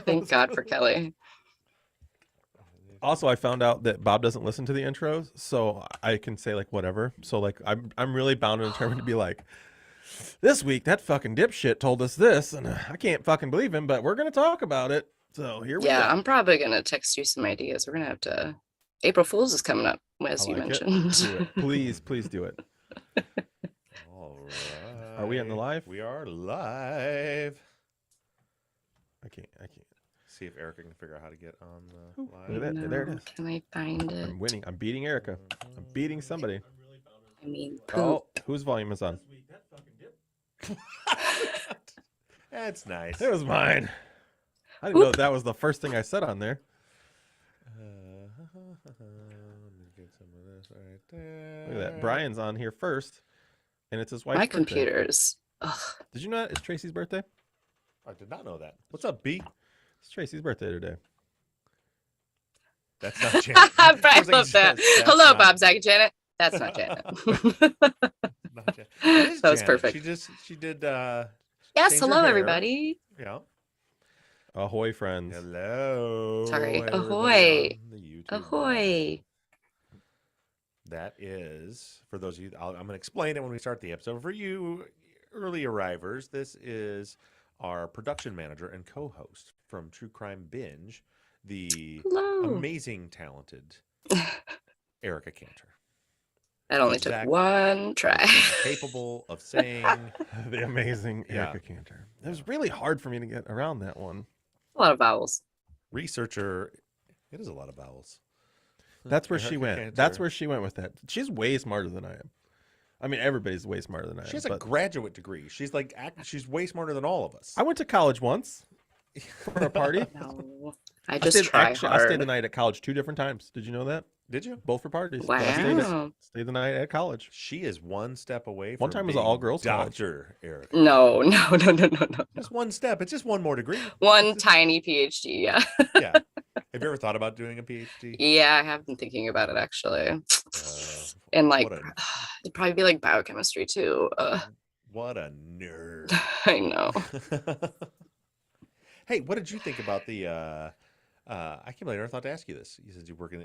Thank God for Kelly. Also, I found out that Bob doesn't listen to the intros, so I can say like whatever. So like I'm really bound and determined to be like, this week that fucking dipshit told us this, and I can't fucking believe him, but we're gonna talk about it. So here we go. Yeah, I'm probably gonna text you some ideas. We're gonna have to. April Fool's is coming up, as I you like it. mentioned. Do it, please, please do it. All right. Are we on the live? We are live. I can't. See if Erica can figure out how to get on the live. Look at that. There it is. Can I find it? I'm winning. I'm beating Erica. I'm beating somebody. I mean, poop. Oh, whose volume is on? That's nice. It was mine. I didn't know that was the first thing I said on there. Let me get some of this right there. Look at that. Brian's on here first, and it's his wife's My birthday. computer's. Ugh. Did you know that it's Tracy's birthday? I did not know that. What's up, B? It's Tracy's birthday today. That's not Janet. I love that. Hello, Bob, Zach, and Janet. That's not Janet. Not Janet. It is That was Janet. perfect. She did. Yes, change her hello, hair. everybody. Yeah. Ahoy, friends. Hello. Sorry. everybody Ahoy. on the YouTube Ahoy. That is, for those of you, I'm going to explain it when we start the episode. For you early arrivers, this is our production manager and co-host from True Crime Binge, the Hello. amazing, talented Erica Cantor. That only Zach took one try. Capable of saying The amazing Yeah. Erica Cantor. It was really hard for me to get around that one. A lot of vowels. researcher. It is a lot of vowels. That's where she Erica went. Cantor. That's where she went with that. She's way smarter than I am. I mean, everybody's way smarter than I am. She has a but graduate degree. She's like, she's way smarter than all of us. I went to college once for a party. No. I just try I stayed the hard. night at college 2 different times. Did you know that? Did you? Both for parties. Wow. I stayed the night at college. She is one step away from One time was an being all-girls college. Dr. Erica. No. Just one step. It's just one more degree. One tiny PhD, yeah. Yeah. Have you ever thought about doing a PhD? Yeah, I have been thinking about it actually. Uh, And like, what a- it'd probably be like biochemistry too. What a nerd. I know. Hey, what did you think about the I can't believe I never thought to ask you this. You said you're working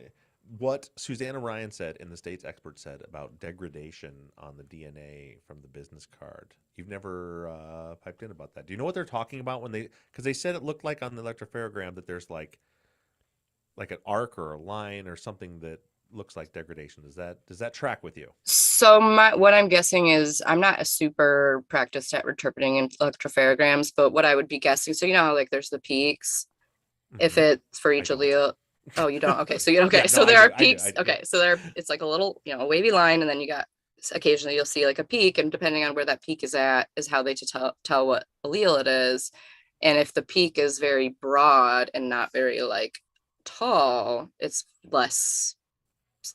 what Susanna Ryan said and the state's expert said about degradation on the DNA from the business card. You've never piped in about that. Do you know what they're talking about when because they said it looked like on the electropharogram that there's like an arc or a line or something that looks like degradation. Does that track with you? So what I'm guessing is I'm not a super practiced at interpreting electropharograms, but what I would be guessing, so you know how like there's the peaks, if it's for each don't. allele. Oh, you don't? Okay, so you okay. Yeah, So no, there I are do, I do, peaks. I do. Okay, so it's like a little, a wavy line, and then you got occasionally you'll see like a peak, and depending on where that peak is at is how they tell what allele it is. And if the peak is very broad and not very like tall, it's less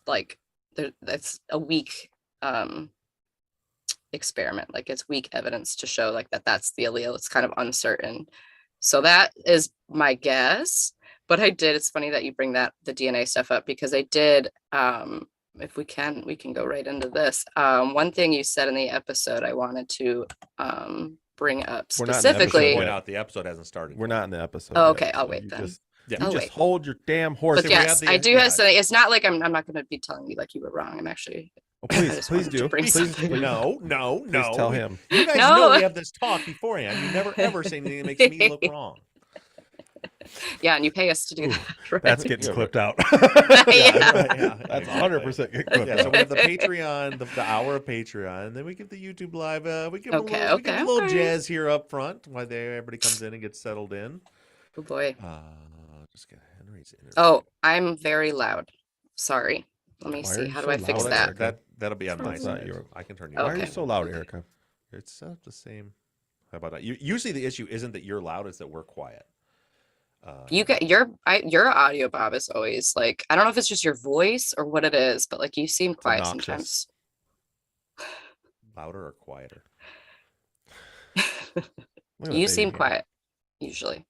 like that's a weak experiment. Like it's weak evidence to show like that's the allele. It's kind of uncertain. So that is my guess. But it's funny that you bring the DNA stuff up, because I did, if we can go right into this. One thing you said in the episode I wanted to bring up We're not in the episode specifically. Point out the episode hasn't started. We're not in the episode. Oh, yet, okay, I'll so wait you then. Just, Yeah. you I'll just wait. hold your damn horse. But we have yes, the- I do yeah. have something. It's not like I'm not going to be telling you like you were wrong. I'm actually. Oh, I please just wanted to do. bring Please, something. please, No. please tell him. You guys No. know we have this talk beforehand. You never ever say anything that makes me look wrong. Yeah, and you pay us to do that. Right? That's getting Yeah, clipped out. Yeah. That's 100% getting clipped Yeah, so out. we have the Patreon, the hour of Patreon, and then we give the YouTube live. We give Okay, a little okay. jazz here up front while everybody comes in and gets settled in. Oh boy. Just get Henry's interview. Oh, I'm very loud. Sorry. Let me Why are see. you How so do I fix loud, that? Erica? That'll be on my That's not side. your- I can turn you. Why up. are you Okay. so loud, Okay. Erica? It's set up the same. How about that? Usually the issue isn't that you're loud; it's that we're quiet. You get your audio, Bob, is always like, I don't know if it's just your voice or what it is, but like you seem quiet obnoxious. sometimes. Louder or quieter? Look at You that seem baby. quiet usually.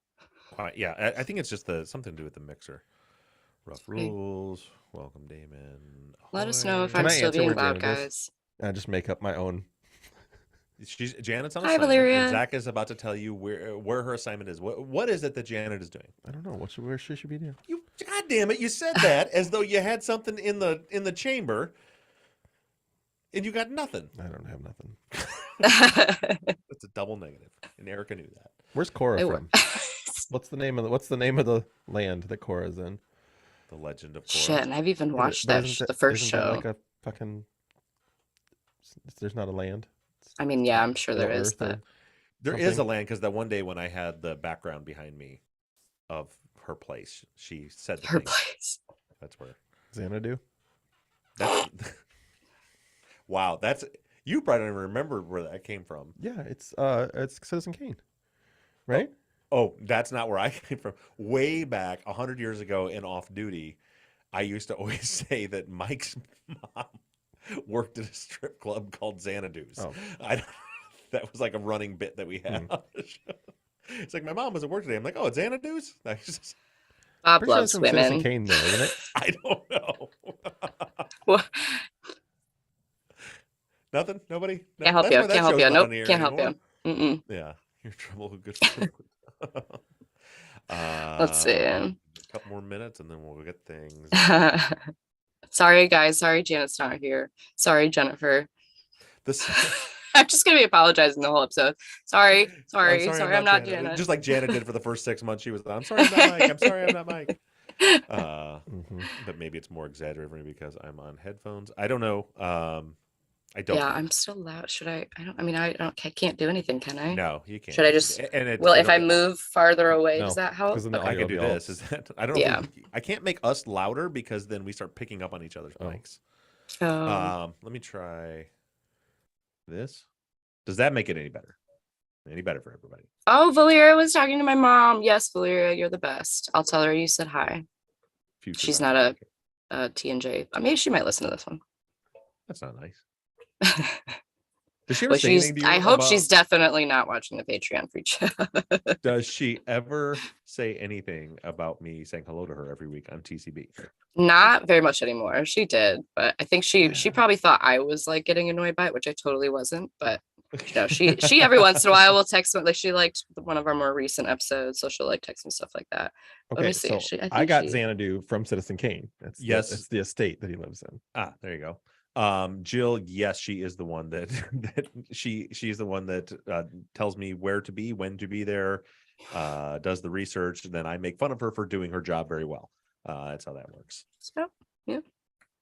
Quiet. Yeah, I think it's just something to do with the mixer. Rough Okay. rules. Welcome, Damon. Let us know if Ahoy. I'm I still answer being where loud, Janet is? guys. I just make up my own Janet's on Hi, assignment, and Valeria. Zach is about to tell you where her assignment is. What is it that Janet is doing? I don't know. Where should she be doing? You, God damn it! You said that as though you had something in the chamber, and you got nothing. I don't have nothing. That's a double negative, and Erica knew that. Where's Cora It from? What's the name of the land that Cora's in? The Legend of Korra. Shit, and I've even watched But the first isn't that show. like a fucking? There's not a land. I mean, yeah, I'm sure there is, Earth or but There is a something? land because that one day when I had the background behind me of her place, she said the her thing. place. That's where. Xanadu. That's wow. That's you probably don't even remember where that came from. Yeah, it's Citizen Kane, right? Oh, that's not where I came from. Way back 100 years ago in Off Duty, I used to always say that Mike's mom worked at a strip club called Xanadu's. Oh. That was like a running bit that we had on the show. It's like, my mom was at work today. I'm like, oh, it's Xanadu's? Bob Pretty sure loves it's from Citizen women. Kane, though, isn't it? I don't know. What? Nothing? Nobody? No, Can't help that's you. why that Can't help show's you. not Nope. on the air Can't help anymore. you. Mm-mm. Yeah, you're in trouble. Good. Let's see. A couple more minutes and then we'll get things. Sorry, guys. Sorry, Janet's not here. Sorry, Jennifer. This. I'm just gonna be apologizing the whole episode. Sorry, I'm I'm not Janet. Just like Janet did for the first 6 months, she was. I'm sorry, I'm not Mike. I'm sorry, I'm not Mike. But maybe it's more exaggerated for me because I'm on headphones. I don't know. I don't. Yeah, I'm still loud. Should I? I don't. I mean, I can't do anything, can I? No, you can't. Should I just? And it, Well, if it'll- I move farther away, No, does that help? 'cause then the Okay. I audio can do will be all- this. Is that I don't know. Yeah. I can't make us louder because then we start picking up on each other's mics. Let me try this. Does that make it any better? Any better for everybody? Oh, Valeria was talking to my mom. Yes, Valeria, you're the best. I'll tell her you said hi. Future She's Dr. not a Baker. T&J. Maybe she might listen to this one. That's not nice. Does she ever Well, say anything to you I hope about- she's definitely not watching the Patreon for chat. Does she ever say anything about me saying hello to her every week on TCB? Not very much anymore. She did, but I think she Yeah. probably thought I was like getting annoyed by it, which I totally wasn't. But you know, she every once in a while will text me, like she liked one of our more recent episodes, so she'll like text me stuff like that. Let Okay, me see. so I I think got she- Xanadu from Citizen Kane. Yes. It's the estate that he lives in. There you go. Jill, yes, she is the one that she's the one that tells me where to be, when to be there, does the research, and then I make fun of her for doing her job very well. That's how that works. So yeah,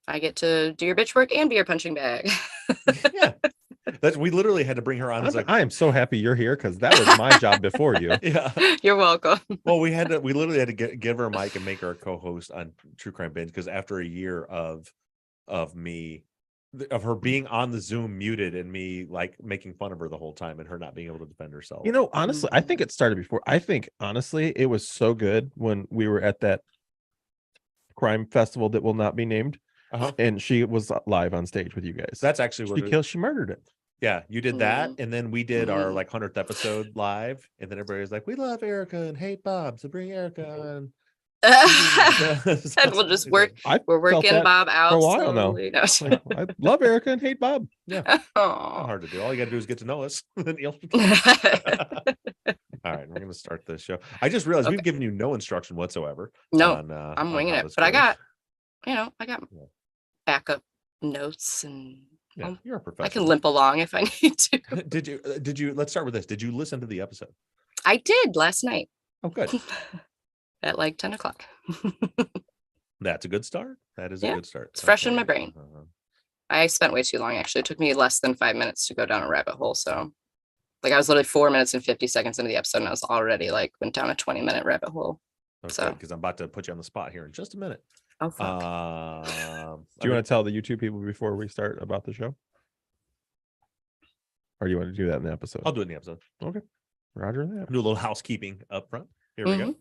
I get to do your bitch work and be your punching bag. Yeah, we literally had to bring her on. As like, I am so happy you're here because that was my job before you. yeah. You're welcome. Well, we literally had to give her a mic and make her a co-host on True Crime Binge because after a year of her being on the Zoom muted and me like making fun of her the whole time and her not being able to defend herself. You know, honestly, I think it started before. I think honestly, it was so good when we were at that crime festival that will not be named, and she was live on stage with you guys. That's actually what she murdered it. Yeah, you did that, Mhm. and then we did our Mhm. like 100th episode live, and then everybody was like, "We love Erica and hate Bob, so bring Erica on." And we'll just work. We're working Bob out for a while now. slowly. No. Like, I love Erica and hate Bob. Yeah, not Aw. hard to do. All you got to do is get to know us. Then you'll- All right, we're gonna start this show. I just realized we've given you no instruction whatsoever. No, on, I'm on winging how it, this but I goes. got Yeah. backup notes, and Yeah, you're a I professional. can limp along if I need to. Did you? Let's start with this. Did you listen to the episode? I did last night Oh, good. at like 10 o'clock. That's a good start. That is a Yeah, good start. it's fresh in my brain. Uh-huh. I spent way too long, actually. It took me less than 5 minutes to go down a rabbit hole. So, like, I was literally 4 minutes and 50 seconds into the episode, and I was already like went down a 20-minute rabbit hole. Okay, So- because I'm about to put you on the spot here in just a minute. Oh, fuck. Do you want to tell the YouTube people before we start about the show? Or do you want to do that in the episode? I'll do it in the episode. Roger that. Do a little housekeeping up front. Here we go.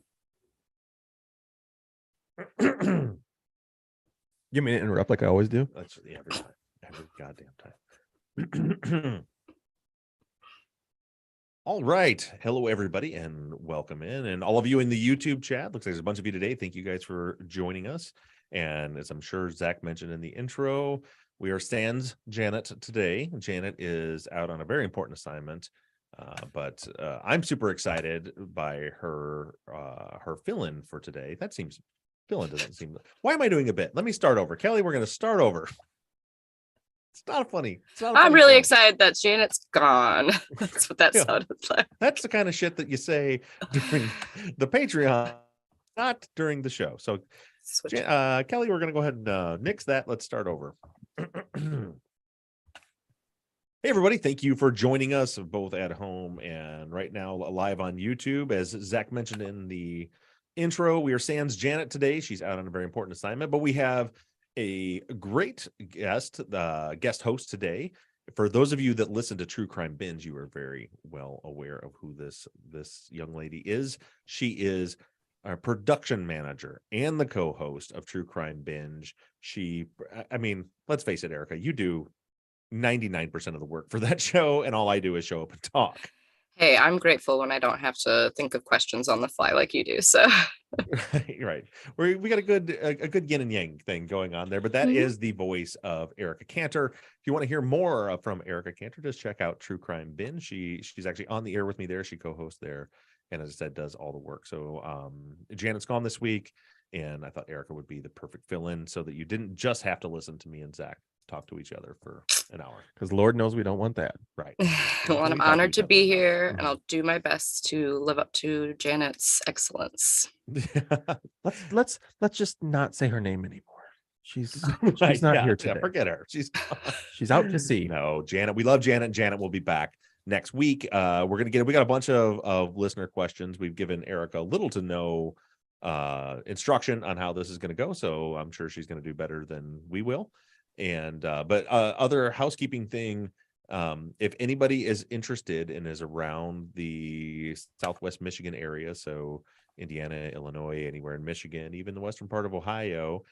You mean to interrupt like I always do? That's every time, every goddamn time. All right. Hello, everybody, and welcome in. And all of you in the YouTube chat. Looks like there's a bunch of you today. Thank you guys for joining us. And as I'm sure Zach mentioned in the intro, We are sans Janet today. Janet is out on a very important assignment, but I'm super excited by her fill-in for today. That seems fill-in doesn't seem. Why am I doing a bit? Let me start over, Kelly. We're going to start over. It's not funny. It's not. I'm really show. excited that Janet's gone. That's what that sounded like. That's the kind of shit that you say during the Patreon, not during the show. So, Kelly, we're going to go ahead and nix that. Let's start over. Hey, everybody. Thank you for joining us both at home and right now live on YouTube. As Zach mentioned in the intro, we are sans Janet today. She's out on a very important assignment, but we have a great guest host today. For those of you that listen to True Crime Binge, you are very well aware of who this young lady is. She is our production manager and the co-host of True Crime Binge. I mean, let's face it, Erica, you do 99% of the work for that show, and all I do is show up and talk. Hey, I'm grateful when I don't have to think of questions on the fly like you do. So right. We got a good yin and yang thing going on there, but that is the voice of Erica Cantor. If you want to hear more from Erica Cantor, just check out True Crime Binge. She's actually on the air with me there. She co-hosts there, and as I said, does all the work. So Janet's gone this week, and I thought Erica would be the perfect fill-in so that you didn't just have to listen to me and Zach talk to each other for an hour. Because Lord knows we don't want that. Right. well, I'm honored to be here, and I'll do my best to live up to Janet's excellence. let's just not say her name anymore. She's right, not here today. Yeah, forget her. She's out to sea. No, Janet. We love Janet. Janet will be back next week. We got a bunch of listener questions. We've given Erica little to no instruction on how this is going to go, so I'm sure she's going to do better than we will. And but other housekeeping thing, if anybody is interested and is around the Southwest Michigan area, so Indiana, Illinois, anywhere in Michigan, even the western part of Ohio,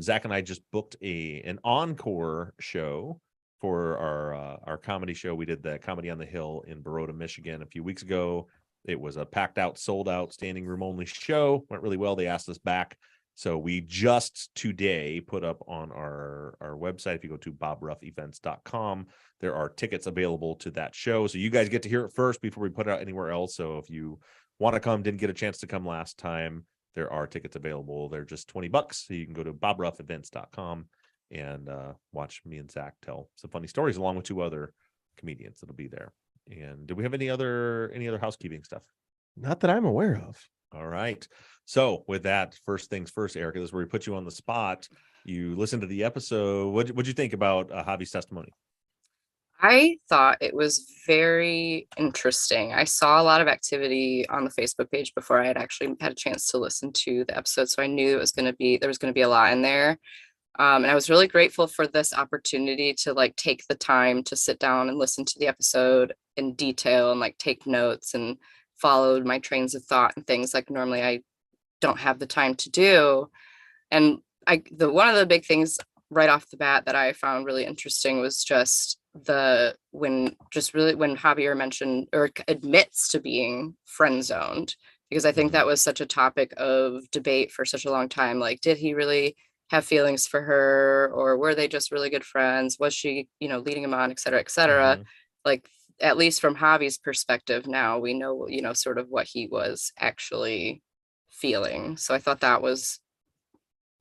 Zach and I just booked an encore show for our comedy show. We did the Comedy on the Hill in Baroda, Michigan a few weeks ago. It was a packed out, sold out, standing room only show. Went really well. They asked us back. So we just today put up on our website, if you go to bobruffevents.com, there are tickets available to that show. So you guys get to hear it first before we put it out anywhere else. So if you want to come, didn't get a chance to come last time, there are tickets available. They're just $20. So you can go to bobruffevents.com and watch me and Zach tell some funny stories along with two other comedians that'll be there. And do we have any other housekeeping stuff? Not that I'm aware of. All right. So with that, first things first, Erica, this is where we put you on the spot. You listened to the episode. What'd you think about Javi's testimony? I thought it was very interesting. I saw a lot of activity on the Facebook page before I had actually had a chance to listen to the episode. So I knew there was going to be a lot in there. And I was really grateful for this opportunity to like take the time to sit down and listen to the episode in detail and like take notes and followed my trains of thought and things like normally I don't have the time to do. And one of the big things right off the bat that I found really interesting was just when Javier mentioned or admits to being friend zoned, because I think that was such a topic of debate for such a long time. Like, did he really have feelings for her, or were they just really good friends? Was she, leading him on, et cetera, et cetera. Like, at least from Javi's perspective, now we know, sort of what he was actually feeling. So I thought that was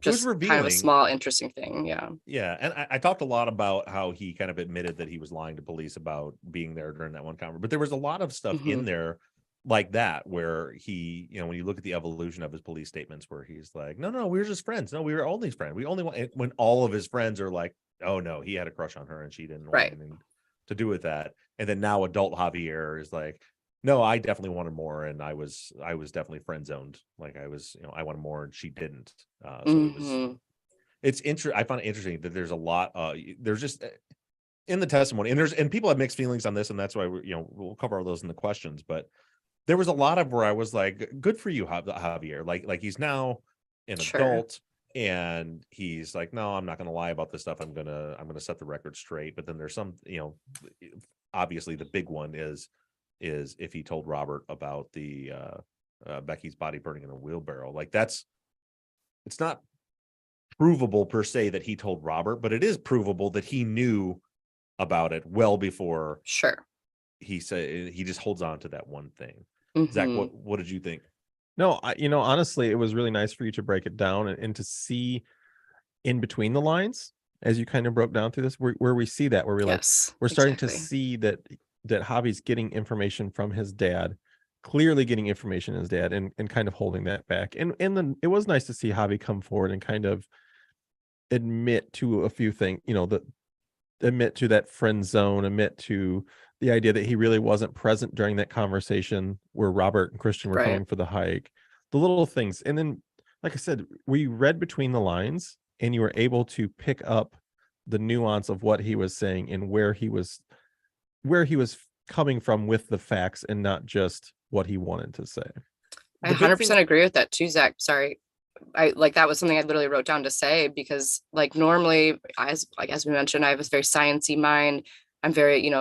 just kind of a small, interesting thing. Yeah. Yeah. And I talked a lot about how he kind of admitted that he was lying to police about being there during that one conference, but there was a lot of stuff in there like that, where he, when you look at the evolution of his police statements, where he's like, no, we were just friends. No, we were only friends. We only want, when all of his friends are like, oh no, he had a crush on her and she didn't want anything to do with that. And then now adult Javier is like, no, I definitely wanted more. And I was definitely friend zoned. Like I was, I wanted more and she didn't. It's interesting. I find it interesting that there's a lot, there's just in the testimony and people have mixed feelings on this. And that's why we'll cover all those in the questions, but there was a lot of where I was like, good for you, Javier. Like he's now an adult and he's like, no, I'm not going to lie about this stuff. I'm going to set the record straight. But then there's some, obviously the big one is if he told Robert about the Becky's body burning in a wheelbarrow. Like it's not provable per se that he told Robert, but it is provable that he knew about it well before Sure. he said. He just holds on to that one thing. Zach, Hmm. what did you think? No, honestly, it was really nice for you to break it down and to see in between the lines as you kind of broke down through this, where we see that, where we're like, Yes, we're starting to exactly. see that Javi's getting information from his dad, clearly getting information from his dad, and kind of holding that back. And then it was nice to see Javi come forward and kind of admit to a few things, that admit to that friend zone, admit to the idea that he really wasn't present during that conversation where Robert and Christian were Right. coming for the hike, the little things. And then, like I said, we read between the lines and you were able to pick up the nuance of what he was saying and where he was coming from with the facts and not just what he wanted to say. I The big thing, 100% agree with that too, Zach. Sorry. I like that was something I literally wrote down to say because like normally as we mentioned, I have this very sciencey mind. I'm very,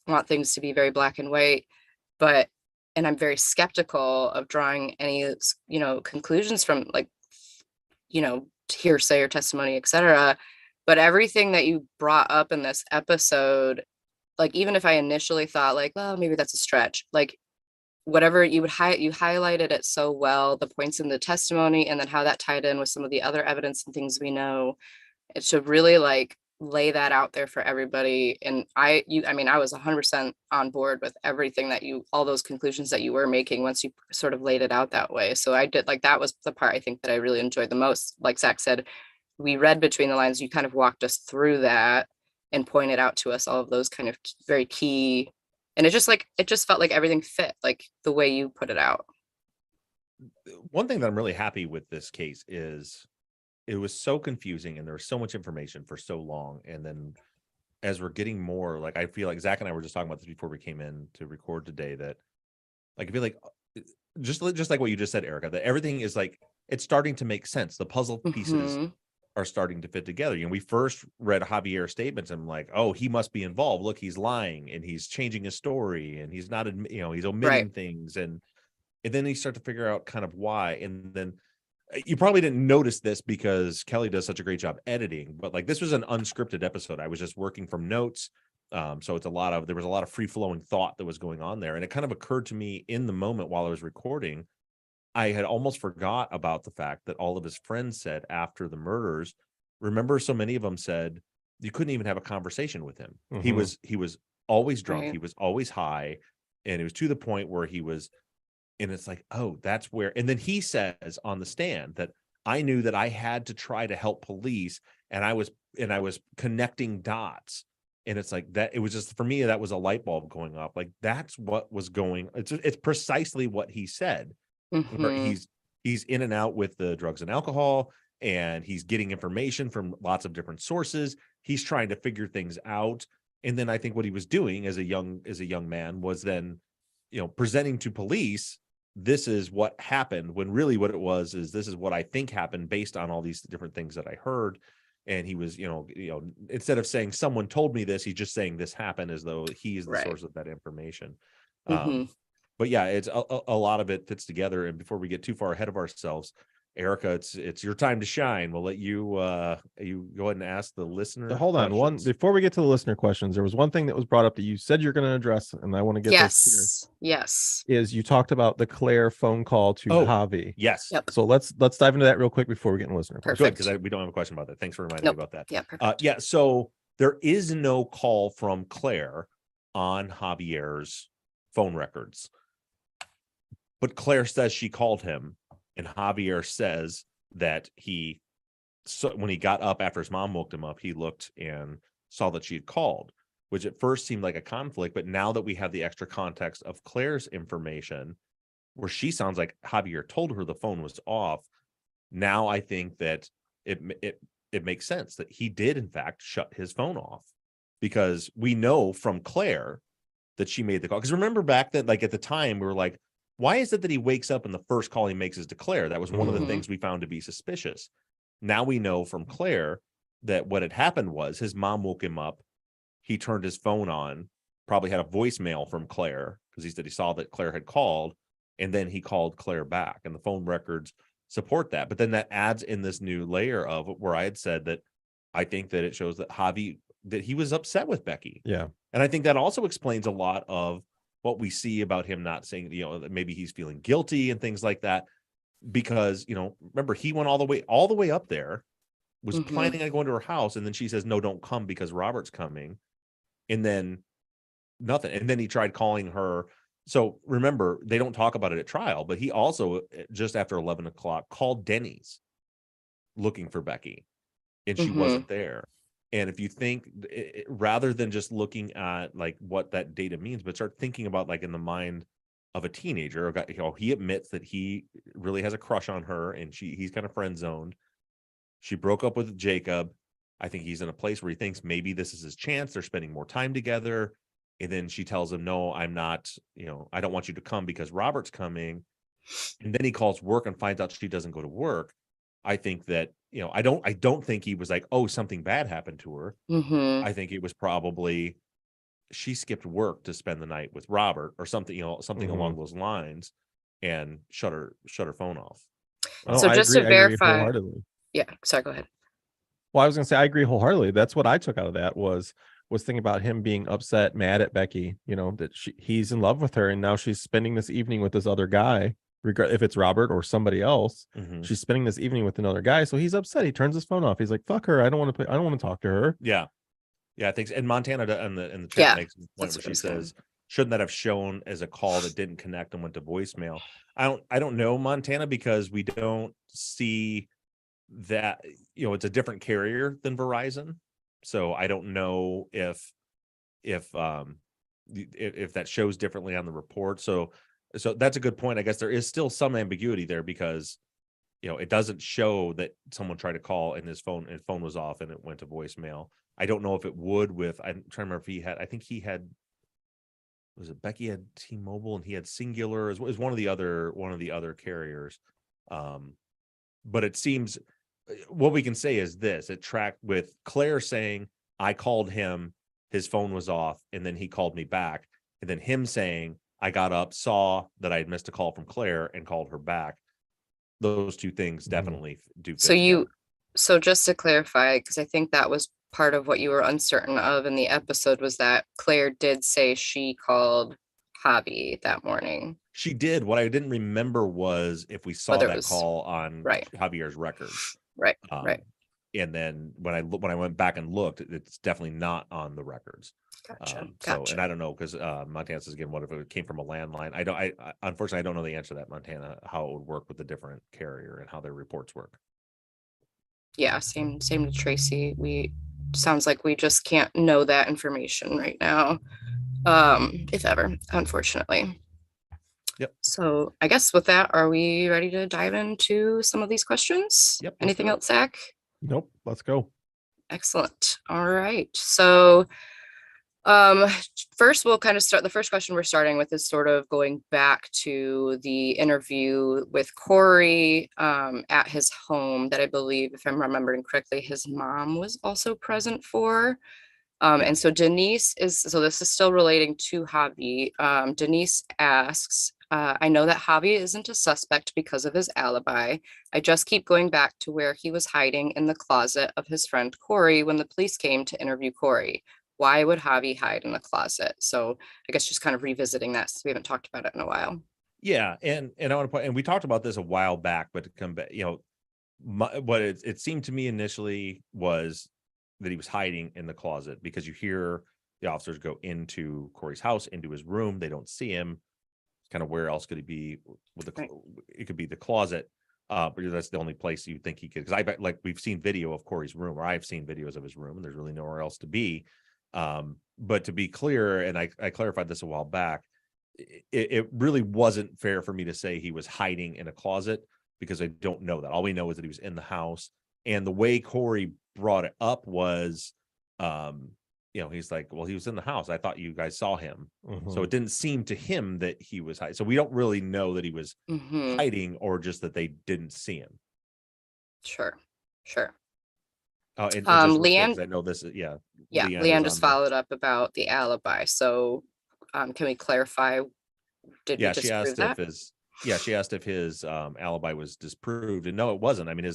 want things to be very black and white, but and I'm very skeptical of drawing any, conclusions from like, hearsay or testimony, etc. But everything that you brought up in this episode, like even if I initially thought like, well, maybe that's a stretch, like whatever you highlighted it so well, the points in the testimony and then how that tied in with some of the other evidence and things we know. It should really like lay that out there for everybody. And I was 100% on board with everything that all those conclusions that you were making once you sort of laid it out that way. So I did like, that was the part I think that I really enjoyed the most. Like Zach said, we read between the lines, you kind of walked us through that and pointed out to us all of those kind of very key, and it just felt like everything fit like the way you put it out. one thing that I'm really happy with this case is it was so confusing and there was so much information for so long. And then as we're getting more, like, I feel like Zach and I were just talking about this before we came in to record today, that like, I feel like just like what you just said, Erica, that everything is like, it's starting to make sense. The puzzle pieces Mhm. are starting to fit together. We first read Javier's statements and I'm like, oh, he must be involved. Look, he's lying and he's changing his story and he's not, he's Right. omitting things. And then you start to figure out kind of why. And then you probably didn't notice this because Kelly does such a great job editing, but like this was an unscripted episode. I was just working from notes. So there was a lot of free flowing thought that was going on there. And it kind of occurred to me in the moment while I was recording, I had almost forgot about the fact that all of his friends said after the murders, remember, so many of them said you couldn't even have a conversation with him. Mhm. He was always drunk. Right. He was always high. And it was to the point where and it's like, oh, that's where. And then he says on the stand that I knew that I had to try to help police, and I was connecting dots. And it's like that. It was just, for me, that was a light bulb going off. Like that's what was going. It's precisely what he said. Where Mhm. he's in and out with the drugs and alcohol, and he's getting information from lots of different sources. He's trying to figure things out. And then I think what he was doing as a young man was then, presenting to police, this is what happened, when really what it was is, this is what I think happened based on all these different things that I heard. And he was, instead of saying someone told me this, he's just saying this happened, as though he is the Right. source of that information. Mhm. But yeah, it's a lot of it fits together. And before we get too far ahead of ourselves, Erica, it's your time to shine. We'll let you you go ahead and ask the listener Hold on, one questions. before we get to the listener questions, there was one thing that was brought up that you said you're going to address, and I want to get this here. Yes. Is you talked about the Claire phone call to Oh, Javi. yes. Yep. So let's dive into that real quick before we get in listener questions. Good, Perfect. because we don't have a question about that. Thanks for reminding me Nope. about that. Yeah, perfect. Yeah, so there is no call from Claire on Javier's phone records, but Claire says she called him, and Javier says that when he got up after his mom woke him up, he looked and saw that she had called, which at first seemed like a conflict. But now that we have the extra context of Claire's information, where she sounds like Javier told her the phone was off, now I think that it makes sense that he did in fact shut his phone off, because we know from Claire that she made the call. Because remember back then, like at the time, we were like, why is it that he wakes up and the first call he makes is to Claire? That was one of the Mhm. things we found to be suspicious. Now we know from Claire that what had happened was his mom woke him up. He turned his phone on, probably had a voicemail from Claire because he said he saw that Claire had called, and then he called Claire back. And the phone records support that. But then that adds in this new layer of where I had said that I think that it shows that Javi, that he was upset with Becky. Yeah. And I think that also explains a lot of what we see about him not saying, that maybe he's feeling guilty and things like that. Because, remember, he went all the way up there, was planning on going to her house, and then she says, no, don't come because Robert's coming. And then nothing. And then he tried calling her. So remember, they don't talk about it at trial, but he also, just after 11 o'clock, called Denny's looking for Becky, and she wasn't there. And if you think, rather than just looking at like what that data means, but start thinking about like in the mind of a teenager, he admits that he really has a crush on her, and he's kind of friend zoned. She broke up with Jacob. I think he's in a place where he thinks maybe this is his chance. They're spending more time together. And then she tells him, no, I'm not, I don't want you to come because Robert's coming. And then he calls work and finds out she doesn't go to work. I think that, I don't think he was like, oh, something bad happened to her. I think it was probably she skipped work to spend the night with Robert or something, something along those lines, and shut her phone off. So just to verify, wholeheartedly. Yeah, sorry, go ahead. Well, I was gonna say I agree wholeheartedly. That's what I took out of that was thinking about him being upset, mad at Becky, that he's in love with her, and now she's spending this evening with this other guy, regard if it's Robert or somebody else. She's spending this evening with another guy, so he's upset. He turns his phone off. He's like, fuck her, I don't want to play, I don't want to talk to her. Yeah, I think so. And Montana in the chat makes a point where she says, shouldn't that have shown as a call that didn't connect and went to voicemail? I don't know, Montana, because we don't see that, it's a different carrier than Verizon. So I don't know if that shows differently on the report. So that's a good point. I guess there is still some ambiguity there, because it doesn't show that someone tried to call and his phone was off and it went to voicemail. I don't know if it would I'm trying to remember if he had was it Becky had T-Mobile and he had Singular as one of the other carriers. But it seems what we can say is this: it tracked with Claire saying, I called him, his phone was off, and then he called me back. And then him saying, I got up, saw that I had missed a call from Claire and called her back. Those two things definitely do fit together. So just to clarify, because I think that was part of what you were uncertain of in the episode, was that Claire did say she called Javi that morning. She did. What I didn't remember was if we saw that call on Javier's records. Right. And then when I went back and looked, it's definitely not on the records. Gotcha. So, and I don't know, because Montana says again, what if it came from a landline? I unfortunately I don't know the answer to that, Montana, how it would work with the different carrier and how their reports work. Yeah, same to Tracy. Sounds like we just can't know that information right now, if ever, unfortunately. Yep. So I guess with that, are we ready to dive into some of these questions? Yep. Anything else, Zach? Nope. Let's go. Excellent. All right. So first we'll kind of start. The first question we're starting with is sort of going back to the interview with Corey at his home that I believe, if I'm remembering correctly, his mom was also present for. And so Denise so this is still relating to Javi. Denise asks, I know that Javi isn't a suspect because of his alibi. I just keep going back to where he was hiding in the closet of his friend Corey when the police came to interview Corey. Why would Javi hide in the closet? So I guess just kind of revisiting that, since we haven't talked about it in a while. Yeah, and I want to point, and we talked about this a while back, but to come back, what it seemed to me initially was that he was hiding in the closet, because you hear the officers go into Corey's house, into his room. They don't see him. Kind of where else could he be? It could be the closet, but that's the only place you think he could. Because I bet, like, we've seen video of Corey's room, or I've seen videos of his room, and there's really nowhere else to be. But to be clear, and I clarified this a while back, it really wasn't fair for me to say he was hiding in a closet, because I don't know that. All we know is that he was in the house, and the way Corey brought it up was, he's like, well, he was in the house. I thought you guys saw him. So it didn't seem to him that he was hiding. So we don't really know that he was hiding, or just that they didn't see him. Sure. And Leanne, I know this is, Leanne just followed up about the alibi. So can we clarify? Did we she asked that? she asked if his alibi was disproved, and no, it wasn't. I mean,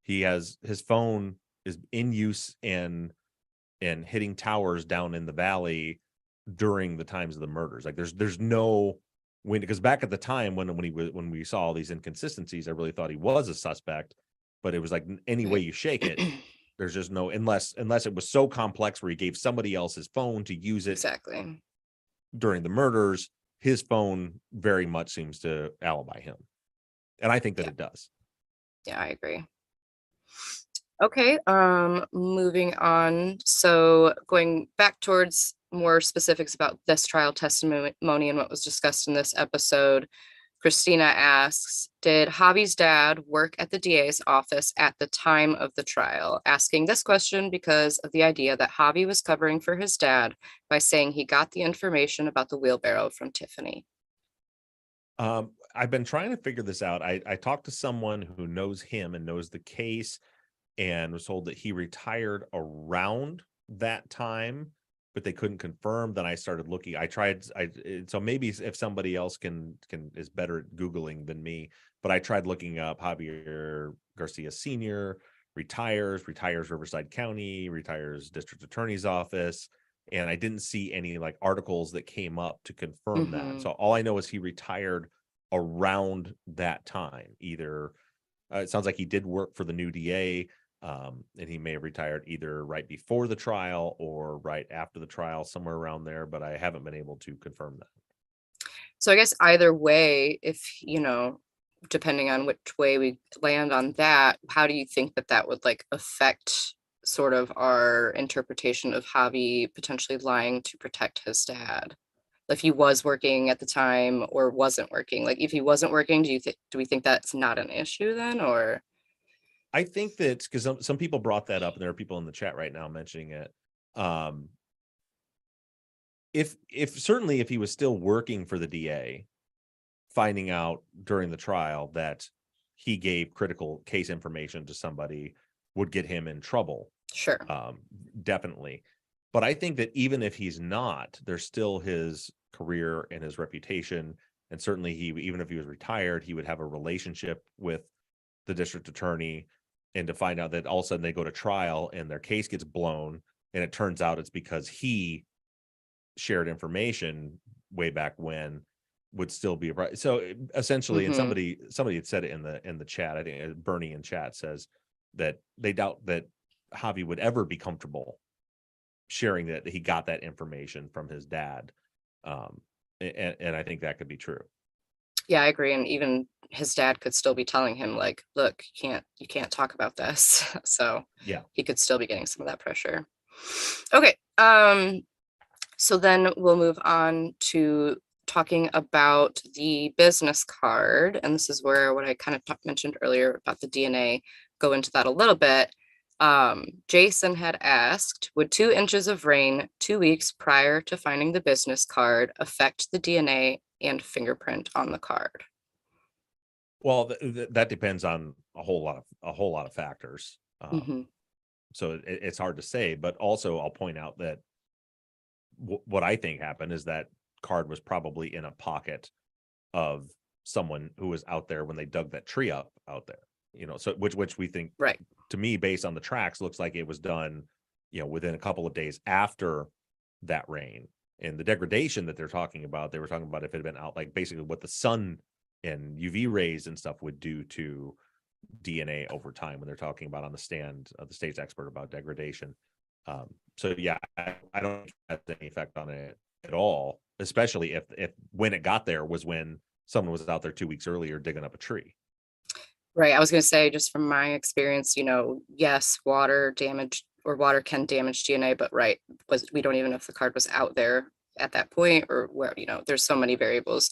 his phone is in use and hitting towers down in the valley during the times of the murders. Like there's no when, because back at the time when we saw all these inconsistencies, I really thought he was a suspect, but it was like any way you shake it, there's just no, unless it was so complex where he gave somebody else his phone to use it Exactly. during the murders. His phone very much seems to alibi him, and I think that Yeah. it does. Yeah, I agree. Okay, moving on. So going back towards more specifics about this trial testimony and what was discussed in this episode, Christina asks, did Javi's dad work at the DA's office at the time of the trial? Asking this question because of the idea that Javi was covering for his dad by saying he got the information about the wheelbarrow from Tiffany. I've been trying to figure this out. I talked to someone who knows him and knows the case, and was told that he retired around that time, but they couldn't confirm. Then I started looking. So maybe if somebody else is better at Googling than me, but I tried looking up Javier Garcia Sr. retires Riverside County, retires District Attorney's Office, and I didn't see any like articles that came up to confirm that. So all I know is he retired around that time. Either it sounds like he did work for the new DA, and he may have retired either right before the trial or right after the trial, somewhere around there, but I haven't been able to confirm that. So I guess either way, if, depending on which way we land on that, how do you think that would like affect sort of our interpretation of Javi potentially lying to protect his dad? If he was working at the time or wasn't working, like if he wasn't working, do we think that's not an issue then, or? I think that because some people brought that up, and there are people in the chat right now mentioning it. If certainly if he was still working for the DA, finding out during the trial that he gave critical case information to somebody would get him in trouble. Sure. Definitely. But I think that even if he's not, there's still his career and his reputation. And certainly even if he was retired, he would have a relationship with the district attorney. And to find out that all of a sudden they go to trial and their case gets blown, and it turns out it's because he shared information way back when, would still be right. So essentially, and somebody had said it in the chat. I think Bernie in chat says that they doubt that Javi would ever be comfortable sharing that he got that information from his dad, and I think that could be true. Yeah, I agree. And even his dad could still be telling him like, look, you can't talk about this. So Yeah, he could still be getting some of that pressure. Okay. So then we'll move on to talking about the business card. And this is where what I kind of mentioned earlier about the DNA, go into that a little bit. Jason had asked, would 2 inches of rain 2 weeks prior to finding the business card affect the DNA and fingerprint on the card? well, that depends on a whole lot of factors. So it's hard to say, but also I'll point out that what I think happened is that card was probably in a pocket of someone who was out there when they dug that tree up out there. So which we think, Right. to me, based on the tracks, looks like it was done, within a couple of days after that rain. And the degradation that they're talking about, they were talking about if it had been out, like basically what the sun and UV rays and stuff would do to DNA over time, when they're talking about on the stand of the state's expert about degradation. So yeah, I don't think that's any effect on it at all, especially if when it got there was when someone was out there 2 weeks earlier digging up a tree. Right. I was going to say, just from my experience, yes, water damage or water can damage DNA, but we don't even know if the card was out there at that point, or where, there's so many variables.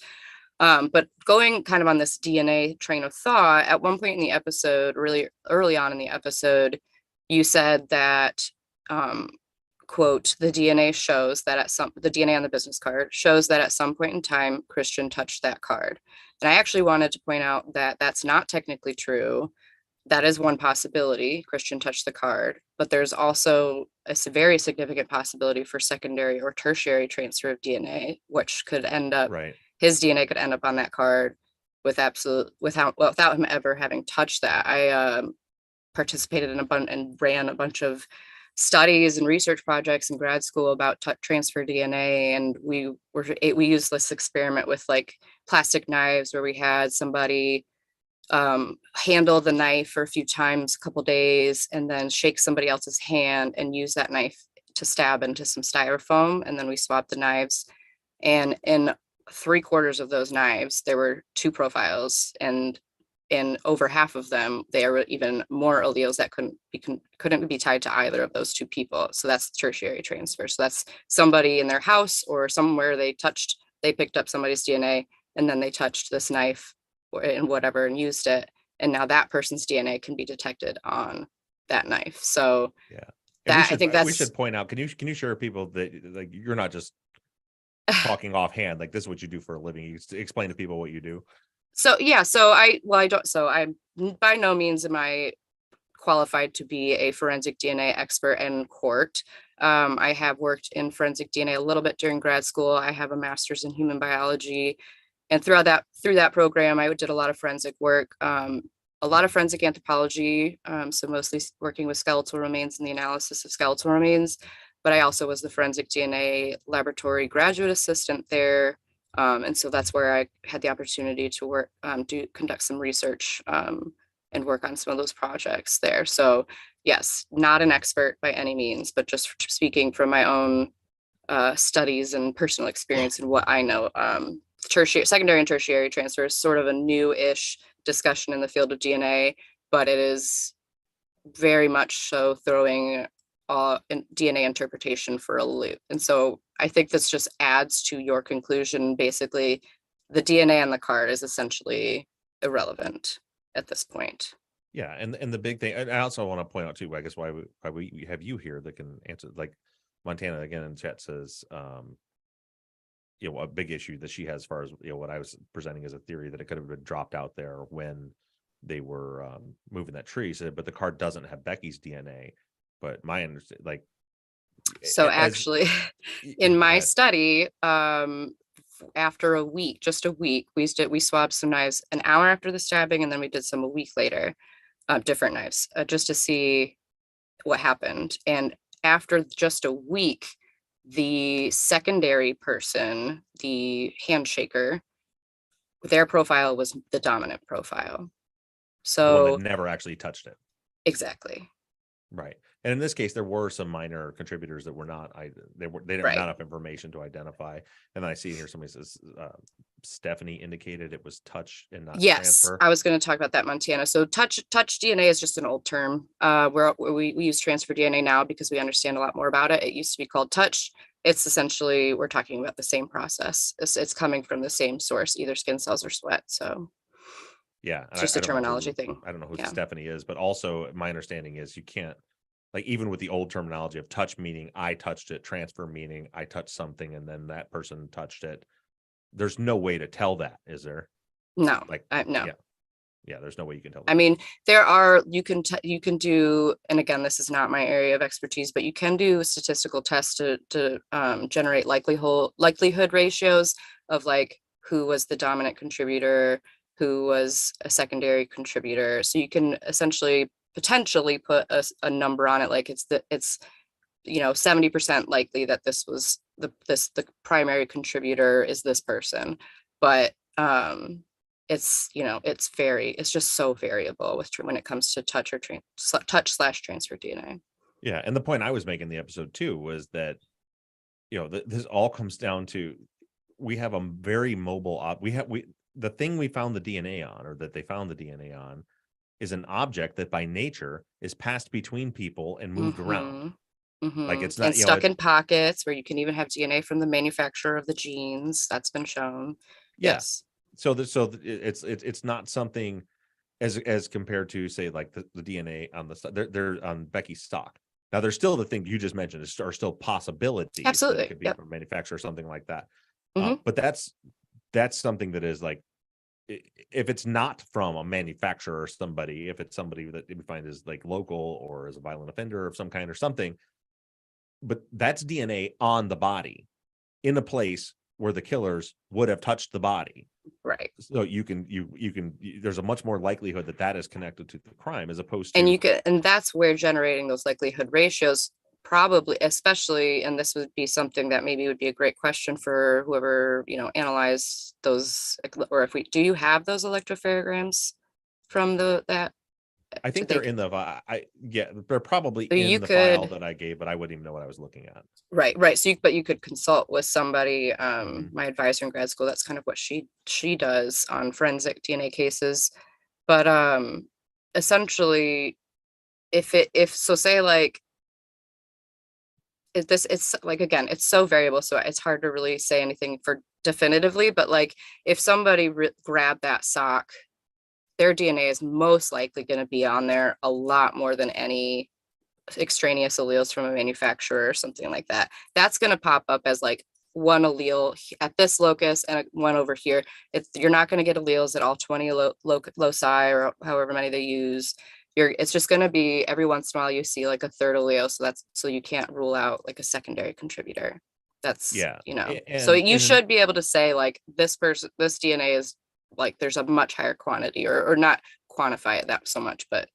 But going kind of on this DNA train of thought, at one point in the episode, really early on in the episode, you said that, quote, the DNA on the business card shows that at some point in time, Christian touched that card. And I actually wanted to point out that that's not technically true. That is one possibility. Christian touched the card, but there's also a very significant possibility for secondary or tertiary transfer of DNA, which could end up, Right. his DNA could end up on that card. without him ever having touched that. I participated in a bunch and ran a bunch of studies and research projects in grad school about transfer DNA, and we used this experiment with like plastic knives where we had somebody handle the knife for a few times, a couple days, and then shake somebody else's hand and use that knife to stab into some styrofoam, and then we swapped the knives. And in 3/4 of those knives, there were two profiles, and in over half of them, there were even more alleles that couldn't be tied to either of those two people. So that's tertiary transfer. So that's somebody in their house or somewhere they picked up somebody's DNA, and then they touched this knife and whatever and used it. And now that person's DNA can be detected on that knife. So Yeah. I think we should point out, can you share people that like you're not just talking offhand, like this is what you do for a living. You explain to people what you do. So I'm by no means am I qualified to be a forensic DNA expert in court. I have worked in forensic DNA a little bit during grad school. I have a master's in human biology, and through that program, I did a lot of forensic work, a lot of forensic anthropology. So mostly working with skeletal remains and the analysis of skeletal remains. But I also was the forensic DNA laboratory graduate assistant there. And so that's where I had the opportunity to work, conduct some research, and work on some of those projects there. So yes, not an expert by any means, but just speaking from my own studies and personal experience and what I know. Secondary and tertiary transfer is sort of a new-ish discussion in the field of DNA, but it is very much so throwing DNA interpretation for a loop. And so I think this just adds to your conclusion. Basically, the DNA on the card is essentially irrelevant at this point. Yeah, and the big thing, and I also want to point out too, I guess why we have you here that can answer, like Montana again in chat says, a big issue that she has as far as what I was presenting as a theory that it could have been dropped out there when they were moving that tree. So, but the card doesn't have Becky's DNA. But my understanding, like, so actually, in my study, after just a week, we swapped some knives an hour after the stabbing, and then we did some a week later, different knives, just to see what happened. And after just a week, the secondary person, the handshaker, their profile was the dominant profile. the one So that never actually touched it. exactly. Right. And in this case, there were some minor contributors that were not, they didn't have enough information to identify. And then I see here somebody says Stephanie indicated it was touch and not transfer. I was going to talk about that, Montana. So touch DNA is just an old term. We use transfer DNA now because we understand a lot more about it. It used to be called touch. It's essentially, we're talking about the same process. It's coming from the same source, either skin cells or sweat. So yeah, it's just a terminology thing. I don't know who Stephanie is, but also my understanding is you can't, like, even with the old terminology of touch meaning I touched it, transfer meaning I touched something and then that person touched it. There's no way to tell that, is there? No, like no. Yeah, there's no way you can tell that. I mean, you can do, and again, this is not my area of expertise, but you can do statistical tests to generate likelihood ratios of like who was the dominant contributor, who was a secondary contributor. So you can essentially potentially put a number on it, like it's 70% likely that this was the primary contributor is this person, but it's just so variable when it comes to touch/transfer DNA. Yeah, and the point I was making in the episode too was that this all comes down to, we have a very mobile the thing we found the DNA on, or that they found the DNA on, is an object that by nature is passed between people and moved around. Like it's not, and stuck in pockets, where you can even have DNA from the manufacturer of the genes. That's been shown. Yes. So it's not something as compared to, say, like the DNA on they're on Becky's stock. Now there's still the thing you just mentioned are still possibilities. Absolutely. It could be from a manufacturer or something like that. But that's something that is like, if it's not from a manufacturer or somebody, if it's somebody that we find is like local or is a violent offender of some kind or something, but that's DNA on the body in a place where the killers would have touched the body. Right. So there's a much more likelihood that that is connected to the crime as opposed And to. you could, and that's where generating those likelihood ratios probably, especially, and this would be something that maybe would be a great question for whoever, analyze those, or if we, do you have those electropharograms from that? I think Do they're they, in the yeah, they're probably so in you the file could, that I gave, but I wouldn't even know what I was looking at. right. So but you could consult with somebody, Mhm. my advisor in grad school, that's kind of what she does on forensic DNA cases. But essentially, if so, say like, it's like, again, it's so variable, so it's hard to really say anything for definitively, but like if somebody grabbed that sock, their DNA is most likely going to be on there a lot more than any extraneous alleles from a manufacturer or something like that. That's going to pop up as like one allele at this locus and one over here. You're not going to get alleles at all 20 loci or however many they use. It's just going to be every once in a while you see like a third allele. So you can't rule out like a secondary contributor. That's, Yeah, so you and should be able to say like this DNA is like, there's a much higher quantity, or not quantify it that so much, but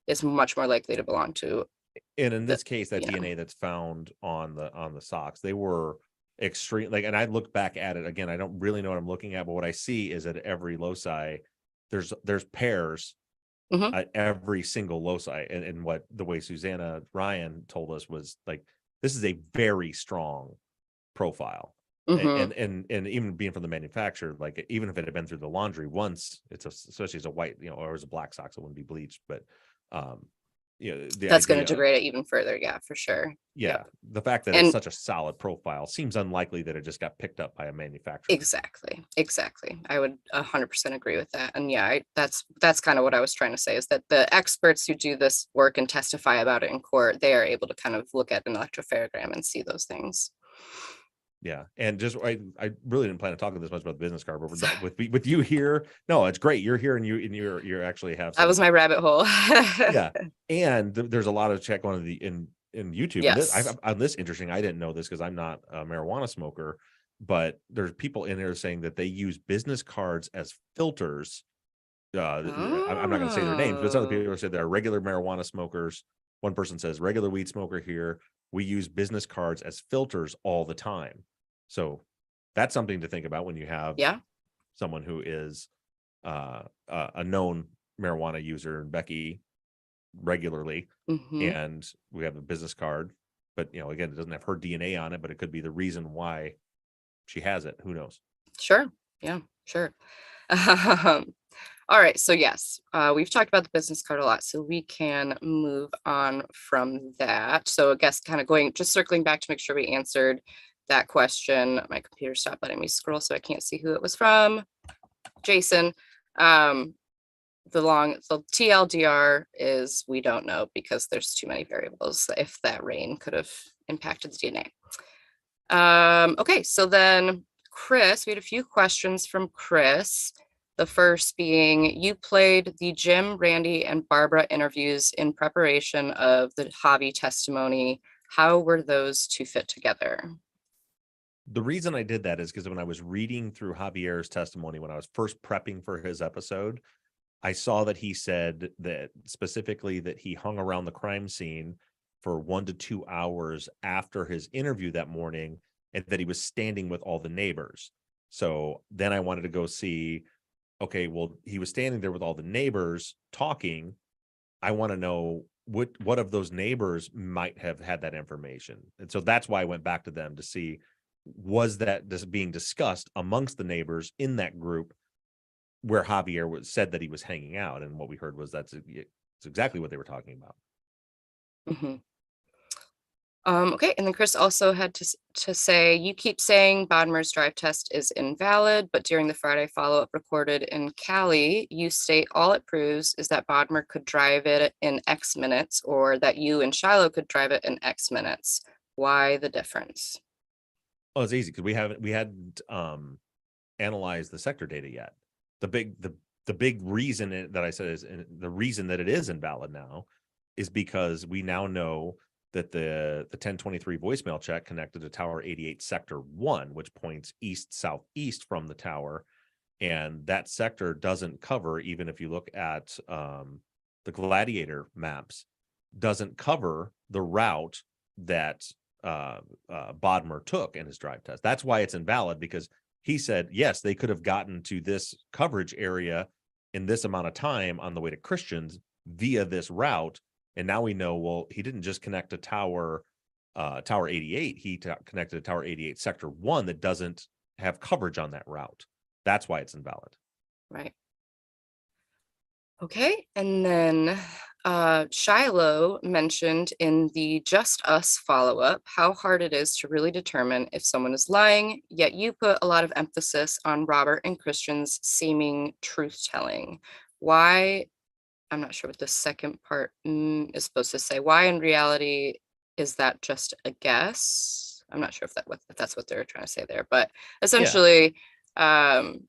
it's much more likely to belong to in the, this case, that you know. DNA that's found on the socks, they were extreme. Like, and I look back at it again. I don't really know what I'm looking at, but what I see is at every loci, there's pairs Mhm. at every single loci. And what the way Susanna Ryan told us was like, this is a very strong profile. Mhm. And even being from the manufacturer, like even if it had been through the laundry once, especially as a white, or as a black sock, so it wouldn't be bleached. But um, the That's going to idea, degrade it even further. Yeah, for sure. yeah, Yep. the fact that it's And such a solid profile seems unlikely that it just got picked up by a manufacturer. exactly. I would 100% agree with that. And yeah, that's kind of what I was trying to say, is that the experts who do this work and testify about it in court, they are able to kind of look at an electropharogram and see those things. Yeah, and just I really didn't plan on talking this much about the business card, but with you here, no, it's great. You're here, and you're actually have That some. was my rabbit hole. Yeah, and there's a lot of check on the in YouTube, and Yes. on this interesting. I didn't know this because I'm not a marijuana smoker, but there's people in there saying that they use business cards as filters. I'm not going to say their names, but some other Oh, people said they're regular marijuana smokers. One person says regular weed smoker here. We use business cards as filters all the time. So that's something to think about when you have yeah. someone who is a known marijuana user, Becky, regularly, Hmm. and we have a business card. But again, it doesn't have her DNA on it, but it could be the reason why she has it. Who knows? Sure. Yeah, sure. All right, so yes, we've talked about the business card a lot, so we can move on from that. So I guess kind of just circling back to make sure we answered that question. My computer stopped letting me scroll, so I can't see who it was from. Jason. Um, the TLDR is we don't know because there's too many variables if that rain could have impacted the DNA. Okay, so then Chris, we had a few questions from Chris. The first being, you played the Jim, Randy, and Barbara interviews in preparation of the Javi testimony. How were those two fit together? The reason I did that is because when I was reading through Javier's testimony, when I was first prepping for his episode, I saw that he said that specifically that he hung around the crime scene for 1 to 2 hours after his interview that morning, and that he was standing with all the neighbors. So then I wanted to go see, okay, well, he was standing there with all the neighbors talking. I want to know what of those neighbors might have had that information. And so that's why I went back to them to see, was that this being discussed amongst the neighbors in that group where Javier said that he was hanging out. And what we heard was that's exactly what they were talking about. Mhm. Okay, and then Chris also had to say, you keep saying Bodmer's drive test is invalid, but during the Friday follow-up recorded in Cali, you state all it proves is that Bodmer could drive it in X minutes, or that you and Shiloh could drive it in X minutes. Why the difference? Oh, it's easy because we hadn't analyzed the sector data yet. The big reason that I said is, the reason that it is invalid now is because we now know that the 1023 voicemail check connected to Tower 88 Sector 1, which points east southeast from the tower, and that sector doesn't cover, even if you look at the Gladiator maps, doesn't cover the route that Bodmer took in his drive test. That's why it's invalid, because he said, yes, they could have gotten to this coverage area in this amount of time on the way to Christians via this route. And now we know, well, he didn't just connect to Tower 88. He connected to Tower 88 Sector 1 that doesn't have coverage on that route. That's why it's invalid. Right. Okay, and then Shiloh mentioned in the Just Us follow-up how hard it is to really determine if someone is lying, yet you put a lot of emphasis on Robert and Christian's seeming truth-telling. Why, I'm not sure what the second part is supposed to say. Why in reality is that just a guess? I'm not sure if that's what they're trying to say there, but essentially, can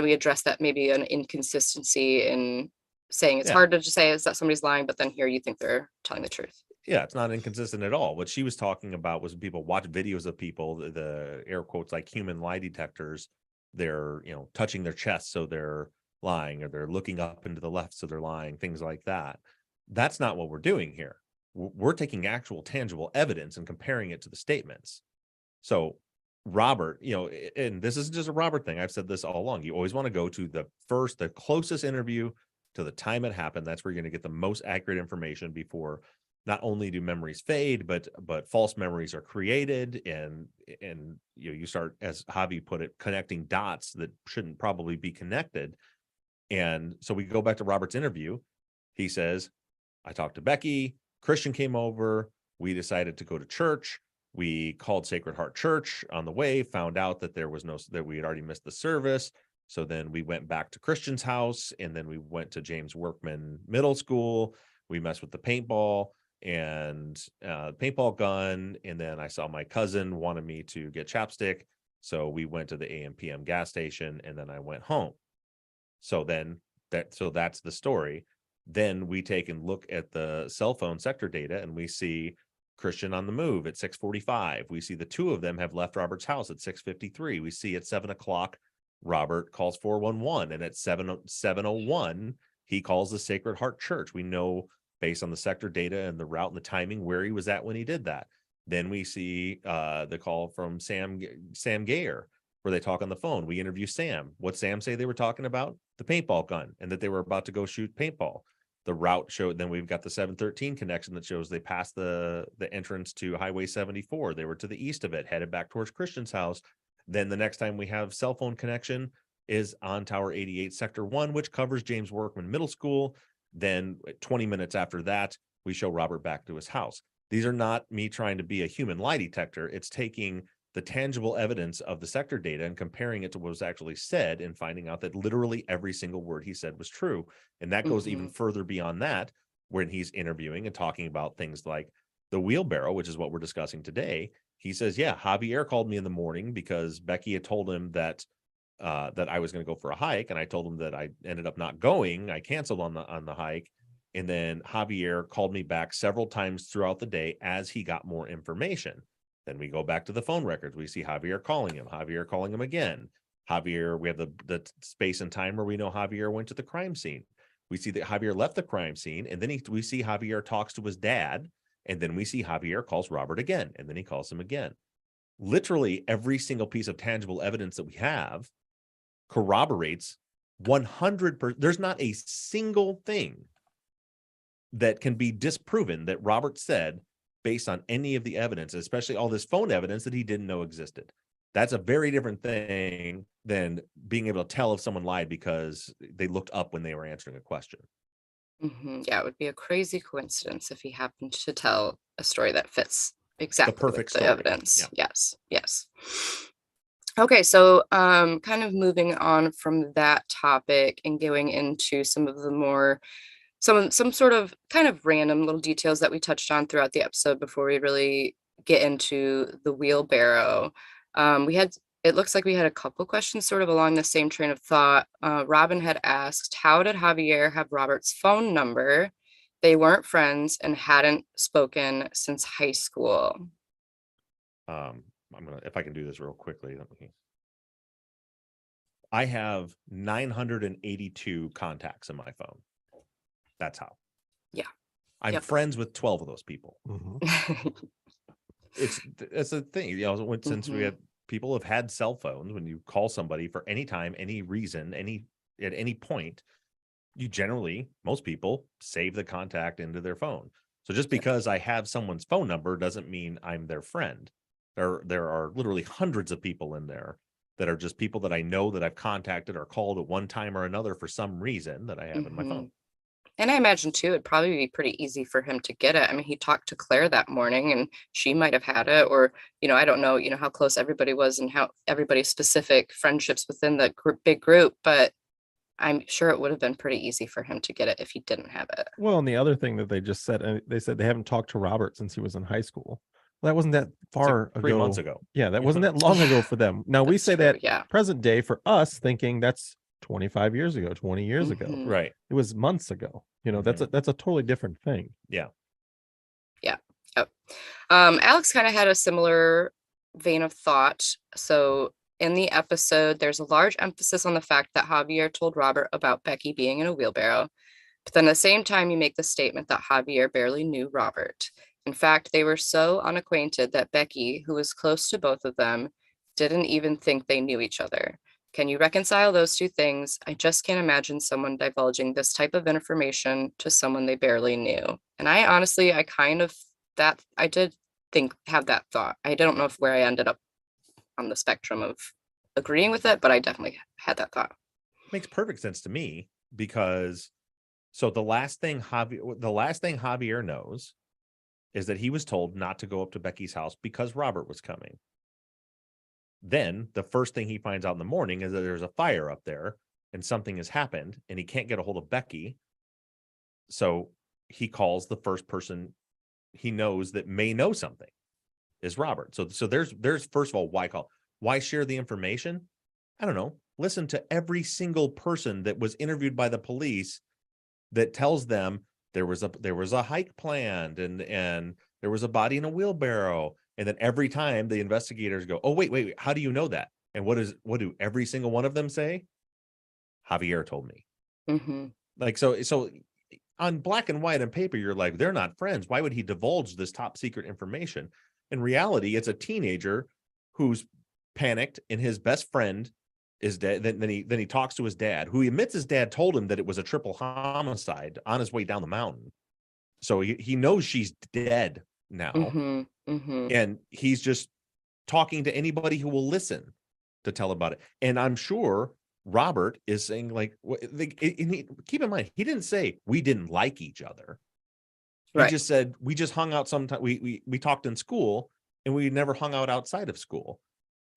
we address that maybe an inconsistency in saying it's hard to just say is that somebody's lying, but then here you think they're telling the truth? Yeah, it's not inconsistent at all. What she was talking about was people watch videos of people, the air quotes like human lie detectors, they're, touching their chest, so they're lying, or they're looking up into the left, so they're lying, things like that. That's not what we're doing here. We're taking actual tangible evidence and comparing it to the statements. So Robert, and this isn't just a Robert thing. I've said this all along. You always want to go to the closest interview to the time it happened. That's where you're going to get the most accurate information before not only do memories fade, but false memories are created, and you start, as Javi put it, connecting dots that shouldn't probably be connected. And so we go back to Robert's interview. He says, I talked to Becky, Christian came over, we decided to go to church. We called Sacred Heart Church on the way, found out that that we had already missed the service. So then we went back to Christian's house, and then we went to James Workman Middle School. We messed with the paintball and paintball gun. And then I saw my cousin wanted me to get chapstick. So we went to the AM/PM gas station, and then I went home. So that's the story. Then we take and look at the cell phone sector data, and we see Christian on the move at 6:45. We see the two of them have left Robert's house at 6:53. We see at 7:00, Robert calls 411, and at 7:01, he calls the Sacred Heart Church. We know, based on the sector data and the route and the timing, where he was at when he did that. Then we see the call from Sam Gayer, where they talk on the phone. We interview Sam. What Sam say they were talking about? The paintball gun, and that they were about to go shoot paintball. The route showed, then we've got the 713 connection that shows they passed the entrance to Highway 74. They were to the east of it, headed back towards Christian's house. Then the next time we have cell phone connection is on Tower 88 Sector 1, which covers James Workman Middle School. Then 20 minutes after that, we show Robert back to his house. These are not me trying to be a human lie detector. It's taking the tangible evidence of the sector data and comparing it to what was actually said, and finding out that literally every single word he said was true. And that goes even further beyond that, when he's interviewing and talking about things like the wheelbarrow, which is what we're discussing today. He says, yeah, Javier called me in the morning because Becky had told him that I was going to go for a hike, and I told him that I ended up not going. I canceled on the hike. And then Javier called me back several times throughout the day as he got more information. Then we go back to the phone records. We see Javier calling him again. Javier, we have the space and time where we know Javier went to the crime scene. We see that Javier left the crime scene, and then we see Javier talks to his dad, and then we see Javier calls Robert again, and then he calls him again. Literally every single piece of tangible evidence that we have corroborates 100%. There's not a single thing that can be disproven that Robert said based on any of the evidence, especially all this phone evidence that he didn't know existed. That's a very different thing than being able to tell if someone lied because they looked up when they were answering a question. Yeah, it would be a crazy coincidence if he happened to tell a story that fits exactly the perfect with the story. evidence. Yeah. Yes. Okay, so kind of moving on from that topic and going into some of the more some sort of kind of random little details that we touched on throughout the episode before we really get into the wheelbarrow. It looks like we had a couple questions sort of along the same train of thought. Robin had asked, how did Javier have Robert's phone number? They weren't friends and hadn't spoken since high school. I'm gonna, if I can do this real quickly. I have 982 contacts in my phone. That's how. Yeah. I'm Yep. friends with 12 of those people. Mhm. It's a thing, you know, since we Mhm. have people have had cell phones, when you call somebody for any time, any reason, at any point, you generally, most people save the contact into their phone. So just because I have someone's phone number doesn't mean I'm their friend. There are literally hundreds of people in there that are just people that I know that I've contacted or called at one time or another for some reason that I have in my phone. Mhm. And I imagine too, it'd probably be pretty easy for him to get it. I mean, he talked to Claire that morning and she might have had it, or, I don't know, how close everybody was and how everybody's specific friendships within the big group, but I'm sure it would have been pretty easy for him to get it if he didn't have it. Well, and the other thing that they just said, they said they haven't talked to Robert since he was in high school. Well, that wasn't that It's far like 3 months ago. ago. Yeah, that wasn't that long ago for them. Now we That's say true, that yeah. present day for us, thinking that's 25 years ago, 20 years ago. Mhm. Right. It was months ago. That's a totally different thing. Yeah. Yeah. Yep. Alex kind of had a similar vein of thought. So in the episode, there's a large emphasis on the fact that Javier told Robert about Becky being in a wheelbarrow. But then at the same time, you make the statement that Javier barely knew Robert. In fact, they were so unacquainted that Becky, who was close to both of them, didn't even think they knew each other. Can you reconcile those two things? I just can't imagine someone divulging this type of information to someone they barely knew. And I honestly, I did have that thought. I don't know if where I ended up on the spectrum of agreeing with it, but I definitely had that thought. Makes perfect sense to me because the last thing Javier knows is that he was told not to go up to Becky's house because Robert was coming. Then the first thing he finds out in the morning is that there's a fire up there and something has happened and he can't get a hold of Becky. So he calls the first person he knows that may know something is Robert. So there's first of all, why share the information? I don't know. Listen to every single person that was interviewed by the police that tells them there was a hike planned and there was a body in a wheelbarrow. And then every time the investigators go, oh, wait, how do you know that? And what do every single one of them say? Javier told me. Mm-hmm. Like, so on black and white and paper, you're like, they're not friends. Why would he divulge this top secret information? In reality, it's a teenager who's panicked and his best friend is dead. Then he talks to his dad, who admits his dad told him that it was a triple homicide on his way down the mountain. So he knows she's dead now. Mm-hmm. Mm-hmm. And he's just talking to anybody who will listen to tell about it. And I'm sure Robert is saying, like, keep in mind, he didn't say we didn't like each other. He just said we just hung out sometime. We talked in school and we never hung out outside of school.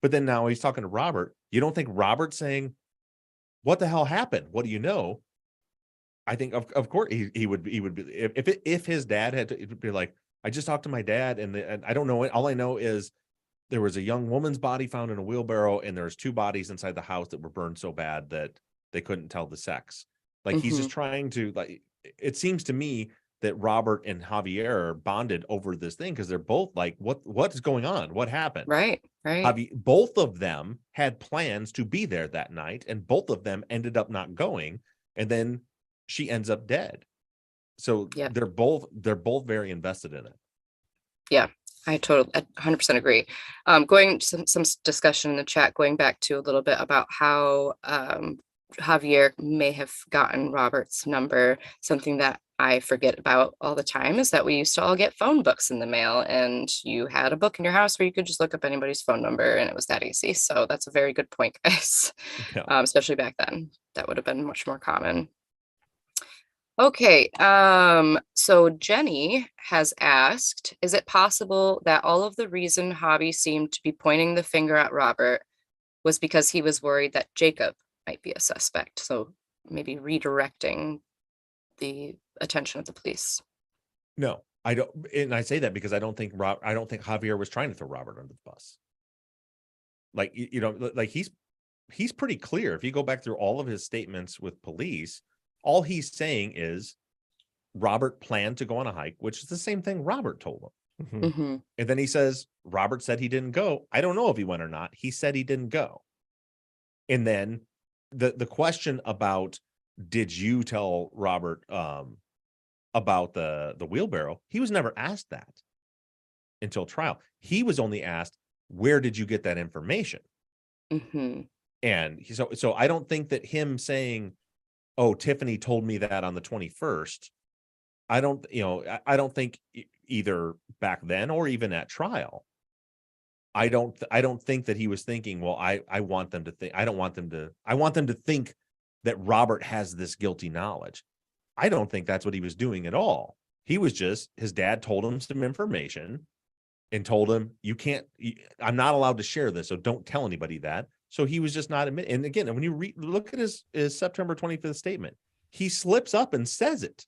But then now he's talking to Robert. You don't think Robert's saying, what the hell happened? What do you know? I think of course he would be if his dad had to, it would be like, I just talked to my dad and I don't know it. All I know is there was a young woman's body found in a wheelbarrow and there's 2 bodies inside the house that were burned so bad that they couldn't tell the sex. Like he's just trying to, like, it seems to me that Robert and Javier bonded over this thing because they're both like, what's going on? What happened? Right. Both of them had plans to be there that night and both of them ended up not going. And then she ends up dead. So they're both very invested in it. Yeah, I totally 100% agree. Going to some discussion in the chat, going back to a little bit about how Javier may have gotten Robert's number. Something that I forget about all the time is that we used to all get phone books in the mail, and you had a book in your house where you could just look up anybody's phone number, and it was that easy. So that's a very good point, guys. Yeah. Especially back then, that would have been much more common. Okay, so Jenny has asked, is it possible that all of the reason Javi seemed to be pointing the finger at Robert was because he was worried that Jacob might be a suspect? So maybe redirecting the attention of the police. No, I don't, and I say that because I don't think Javier was trying to throw Robert under the bus. Like, like he's pretty clear. If you go back through all of his statements with police, all he's saying is Robert planned to go on a hike, which is the same thing Robert told him. Mhm. Mm-hmm. And then he says, Robert said he didn't go. I don't know if he went or not. He said he didn't go. And then the question about, did you tell Robert about the wheelbarrow? He was never asked that until trial. He was only asked, where did you get that information? Mm-hmm. And so I don't think that him saying, oh, Tiffany told me that on the 21st. I don't think either back then or even at trial, I don't think that he was thinking, well, I want them to think, I want them to think that Robert has this guilty knowledge. I don't think that's what he was doing at all. He was just, his dad told him some information and told him, I'm not allowed to share this, so don't tell anybody that. So he was just not admitting. And again, when you look at his September 25th statement, he slips up and says it.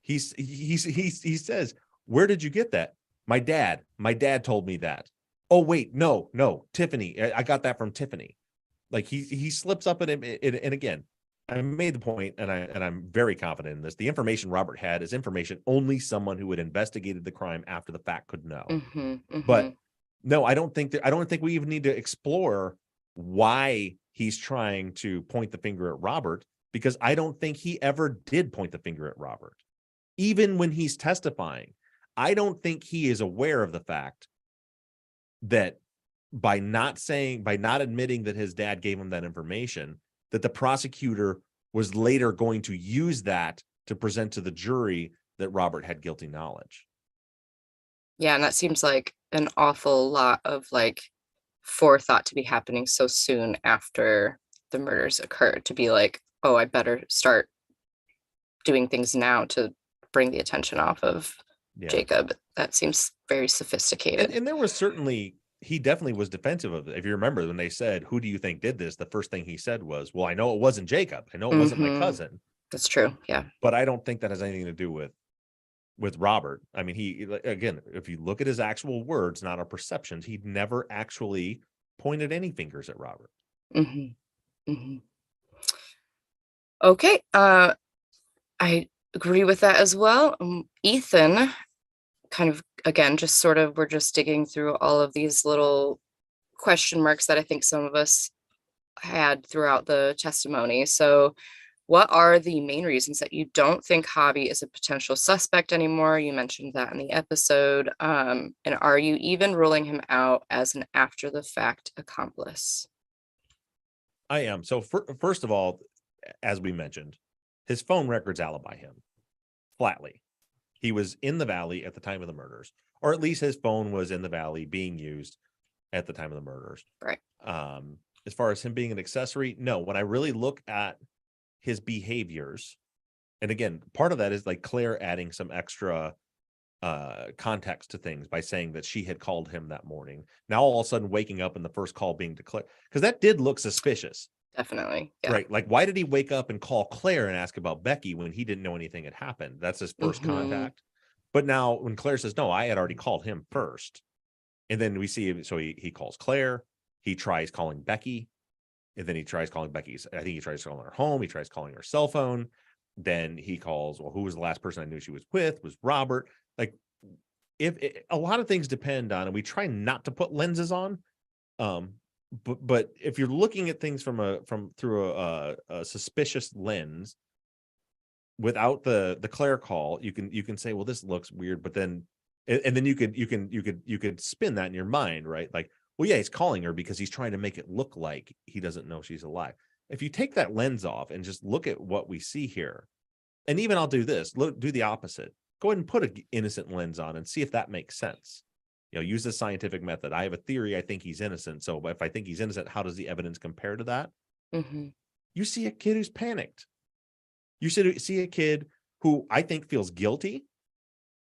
He says, where did you get that? My dad told me that. Oh, wait, no, Tiffany. I got that from Tiffany. Like he slips up and again, I made the point, and I'm very confident in this. The information Robert had is information only someone who had investigated the crime after the fact could know. Mm-hmm. Mm-hmm. But no, I don't think we even need to explore why he's trying to point the finger at Robert, because I don't think he ever did point the finger at Robert. Even when he's testifying, I don't think he is aware of the fact that by not admitting that his dad gave him that information, that the prosecutor was later going to use that to present to the jury that Robert had guilty knowledge. Yeah, and that seems like an awful lot of like forethought to be happening so soon after the murders occurred, to be like, oh, I better start doing things now to bring the attention off of Jacob. That seems very sophisticated. And there was certainly, he definitely was defensive of it. If you remember, when they said, who do you think did this? The first thing he said was, well, I know it wasn't Jacob. I know it wasn't my cousin. That's true. Yeah. But I don't think that has anything to do with Robert. I mean, he, again, if you look at his actual words, not our perceptions, he never actually pointed any fingers at Robert. Mm-hmm. Mm-hmm. Okay. I agree with that as well. Ethan, kind of, again, just sort of, we're just digging through all of these little question marks that I think some of us had throughout the testimony. So what are the main reasons that you don't think Javi is a potential suspect anymore? You mentioned that in the episode. And are you even ruling him out as an after the fact accomplice? I am. So first of all, as we mentioned, his phone records alibi him flatly. He was in the valley at the time of the murders, or at least his phone was in the valley being used at the time of the murders. Right. As far as him being an accessory, no. When I really look at his behaviors, and again, part of that is like Claire adding some extra context to things by saying that she had called him that morning. Now all of a sudden waking up and the first call being declared, because that did look suspicious. Definitely. Yeah. Right. Like, why did he wake up and call Claire and ask about Becky when he didn't know anything had happened? That's his first contact. But now when Claire says, no, I had already called him first. And then we see, so he calls Claire, he tries calling Becky, and then he tries calling Becky's, I think he tries calling her home, he tries calling her cell phone. Then he calls, well, who was the last person I knew she was with? Was Robert. Like, if a lot of things depend on, and we try not to put lenses on, but if you're looking at things through a suspicious lens without the Claire call, you can say, well, this looks weird, but then and then you could spin that in your mind, right? Like, well, yeah, he's calling her because he's trying to make it look like he doesn't know she's alive. If you take that lens off and just look at what we see here, and even I'll do this, do the opposite. Go ahead and put an innocent lens on and see if that makes sense. Use the scientific method. I have a theory. I think he's innocent. So if I think he's innocent, how does the evidence compare to that? You see a kid who's panicked. You see a kid who I think feels guilty.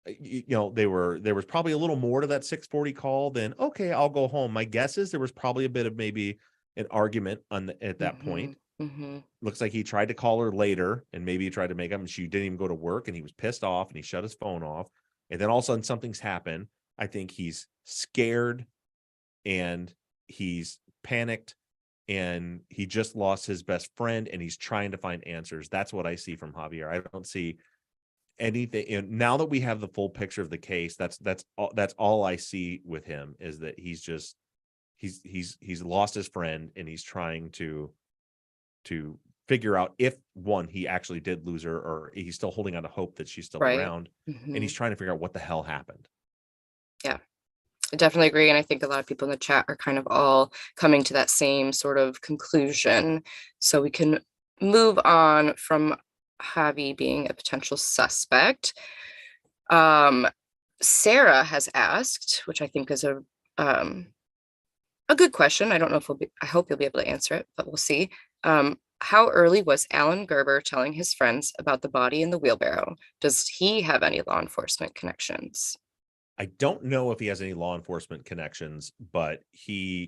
There was probably a little more to that 6:40 call than, okay, I'll go home. My guess is there was probably a bit of maybe an argument at that point. Looks like he tried to call her later, and maybe he tried to make up, and she didn't even go to work, and he was pissed off, and he shut his phone off. And then all of a sudden something's happened. I think he's scared and he's panicked and he just lost his best friend and he's trying to find answers. That's what I see from Javier. I don't see anything. And now that we have the full picture of the case, that's all I see with him, is that he's lost his friend, and he's trying to figure out if, one, he actually did lose her, or he's still holding on to hope that she's still Right. around, and he's trying to figure out what the hell happened. Yeah, I definitely agree. And I think a lot of people in the chat are kind of all coming to that same sort of conclusion. So we can move on from Javi being a potential suspect. Sarah has asked, which I think is a good question. I don't know if I hope you'll be able to answer it, but we'll see. How early was Alan Gerber telling his friends about the body in the wheelbarrow? Does he have any law enforcement connections? I don't know if he has any law enforcement connections, but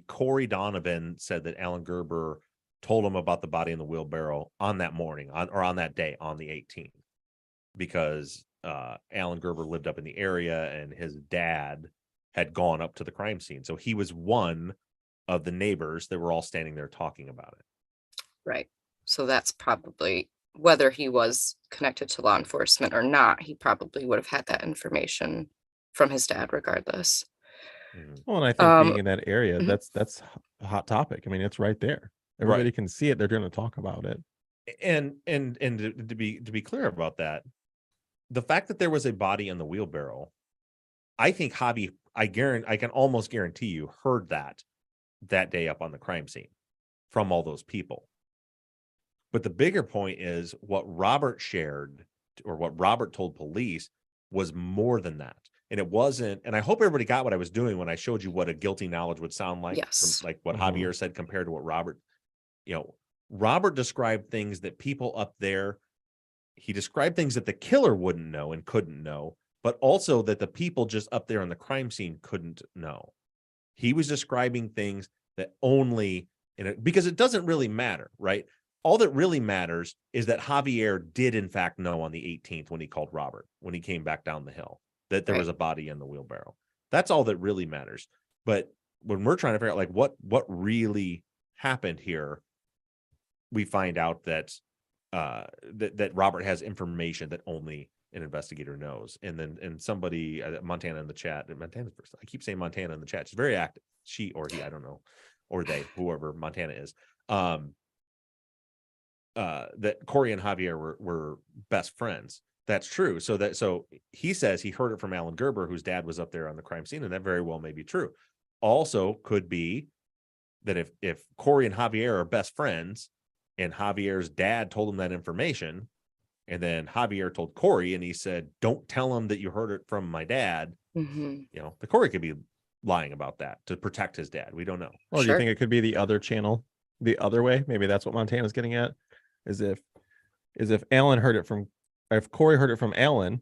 Corey Donovan said that Alan Gerber told him about the body in the wheelbarrow on that morning, on that day, on the 18th, because Alan Gerber lived up in the area and his dad had gone up to the crime scene. So he was one of the neighbors that were all standing there talking about it. Right. So that's probably, whether he was connected to law enforcement or not, he probably would have had that information from his dad regardless. Well, and I think being in that area, mhm. that's a hot topic. I mean, it's right there. Everybody can see it. They're going to talk about it. And to be clear about that, the fact that there was a body in the wheelbarrow, I think Javi, I can almost guarantee you, heard that day up on the crime scene from all those people. But the bigger point is what Robert shared, or what Robert told police, was more than that. And it wasn't, and I hope everybody got what I was doing when I showed you what a guilty knowledge would sound like. Yes. From like what Javier said compared to what Robert, Robert described things that people up there, he described things that the killer wouldn't know and couldn't know, but also that the people just up there on the crime scene couldn't know. He was describing things that only, because it doesn't really matter, right? All that really matters is that Javier did in fact know on the 18th, when he called Robert, when he came back down the hill, that there was a body in the wheelbarrow. That's all that really matters. But when we're trying to figure out like what really happened here, we find out that that Robert has information that only an investigator knows. And somebody, Montana in the chat, Montana's first, I keep saying Montana in the chat, she's very active, she or he, I don't know, or they, whoever Montana is, that Corey and Javier were best friends. That's true. So he says he heard it from Alan Gerber, whose dad was up there on the crime scene, and that very well may be true. Also could be that if Corey and Javier are best friends, and Javier's dad told him that information, and then Javier told Corey, and he said, "Don't tell him that you heard it from my dad." The Corey could be lying about that to protect his dad. We don't know. Or do you think it could be the other channel, the other way? Maybe that's what Montana's getting at. Is if Alan heard it from, if Corey heard it from Alan,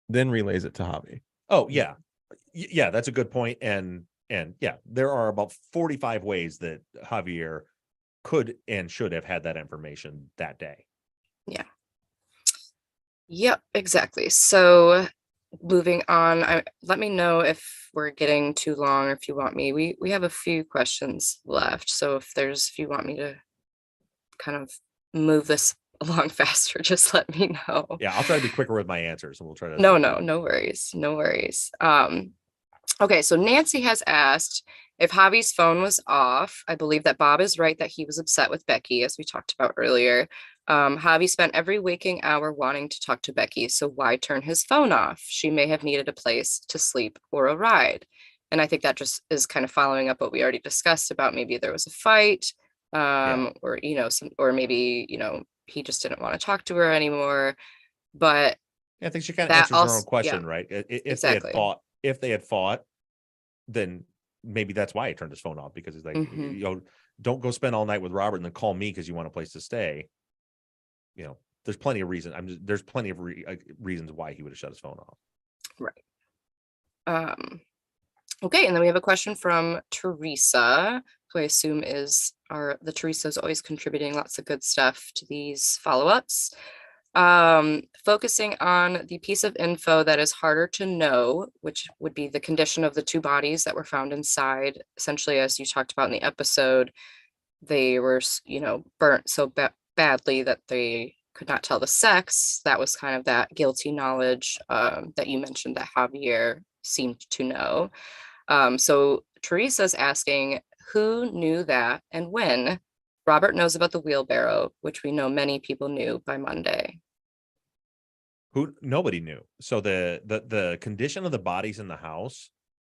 then relays it to Javi. Oh yeah, that's a good point. And yeah, there are about 45 ways that Javier could and should have had that information that day. Yeah. Yep, exactly. So moving on, let me know if we're getting too long, or if you want me. We have a few questions left. So if you want me to kind of move this along faster, just let me know. Yeah, I'll try to be quicker with my answers, and we'll try to. No worries. Okay, so Nancy has asked if Javi's phone was off. I believe that Bob is right that he was upset with Becky, as we talked about earlier. Javi spent every waking hour wanting to talk to Becky, so why turn his phone off? She may have needed a place to sleep or a ride. And I think that just is kind of following up what we already discussed about maybe there was a fight, or or maybe he just didn't want to talk to her anymore. But I think she kind of answers her own question, right? If exactly. they had fought, then maybe that's why he turned his phone off, because he's like, don't go spend all night with Robert and then call me because you want a place to stay. There's plenty of reasons. There's plenty of reasons why he would have shut his phone off. Right. Okay, and then we have a question from Teresa, who I assume is the Teresa's always contributing lots of good stuff to these follow-ups. Focusing on the piece of info that is harder to know, which would be the condition of the two bodies that were found inside. Essentially, as you talked about in the episode, they were, burnt so badly that they could not tell the sex. That was kind of that guilty knowledge that you mentioned that Javier seemed to know. So Teresa's asking, who knew that and when? Robert knows about the wheelbarrow, which we know many people knew by Monday. Who nobody knew. So the condition of the bodies in the house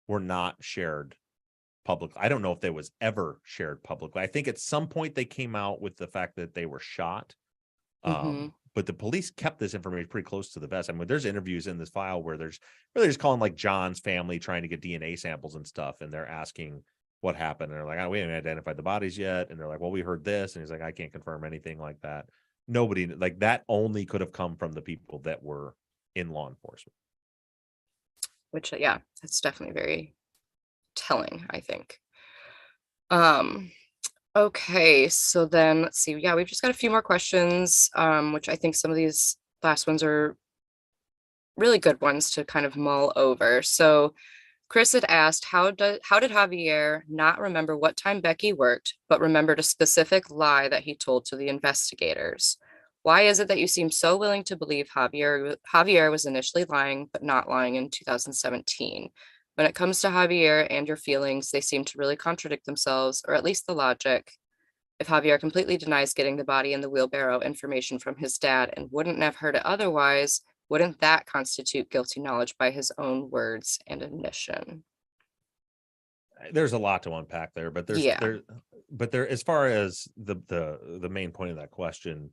were not shared publicly. I don't know if they was ever shared publicly. I think at some point they came out with the fact that they were shot. But the police kept this information pretty close to the vest. I mean, there's interviews in this file where they're just calling like John's family trying to get DNA samples and stuff, and they're asking what happened. And they're like, oh, we haven't identified the bodies yet. And they're like, well, we heard this. And he's like, I can't confirm anything like that. Nobody, like, that only could have come from the people that were in law enforcement. Which, yeah, that's definitely very telling, I think. Okay, so then let's see. Yeah, we've just got a few more questions, which I think some of these last ones are really good ones to kind of mull over. So Chris had asked, how did Javier not remember what time Becky worked, but remembered a specific lie that he told to the investigators? Why is it that you seem so willing to believe Javier was initially lying, but not lying in 2017? When it comes to Javier and your feelings, they seem to really contradict themselves, or at least the logic. If Javier completely denies getting the body and the wheelbarrow information from his dad and wouldn't have heard it otherwise, wouldn't that constitute guilty knowledge by his own words and admission? There's a lot to unpack there, but there, as far as the main point of that question,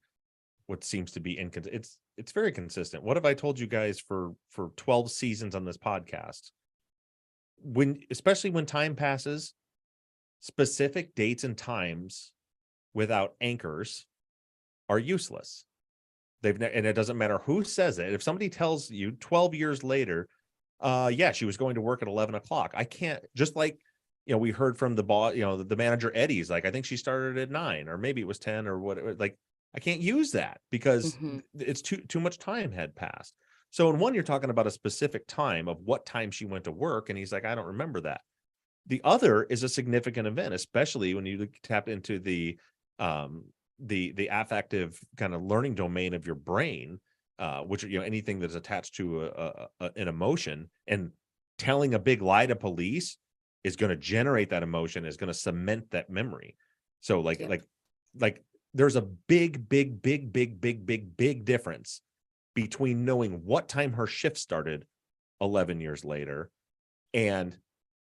what seems to be it's very consistent. What have I told you guys for 12 seasons on this podcast? Especially when time passes, specific dates and times without anchors are useless. And it doesn't matter who says it. If somebody tells you 12 years later, yeah, she was going to work at 11 o'clock. I can't, just like, we heard from the boss, the manager Eddie's like, I think she started at 9, or maybe it was 10 or what, like, I can't use that because it's too much time had passed. So in one, you're talking about a specific time of what time she went to work. And he's like, I don't remember that. The other is a significant event, especially when you tap into the affective kind of learning domain of your brain, which, anything that's attached to an emotion, and telling a big lie to police is going to generate that emotion, is going to cement that memory. So like there's a big difference between knowing what time her shift started 11 years later and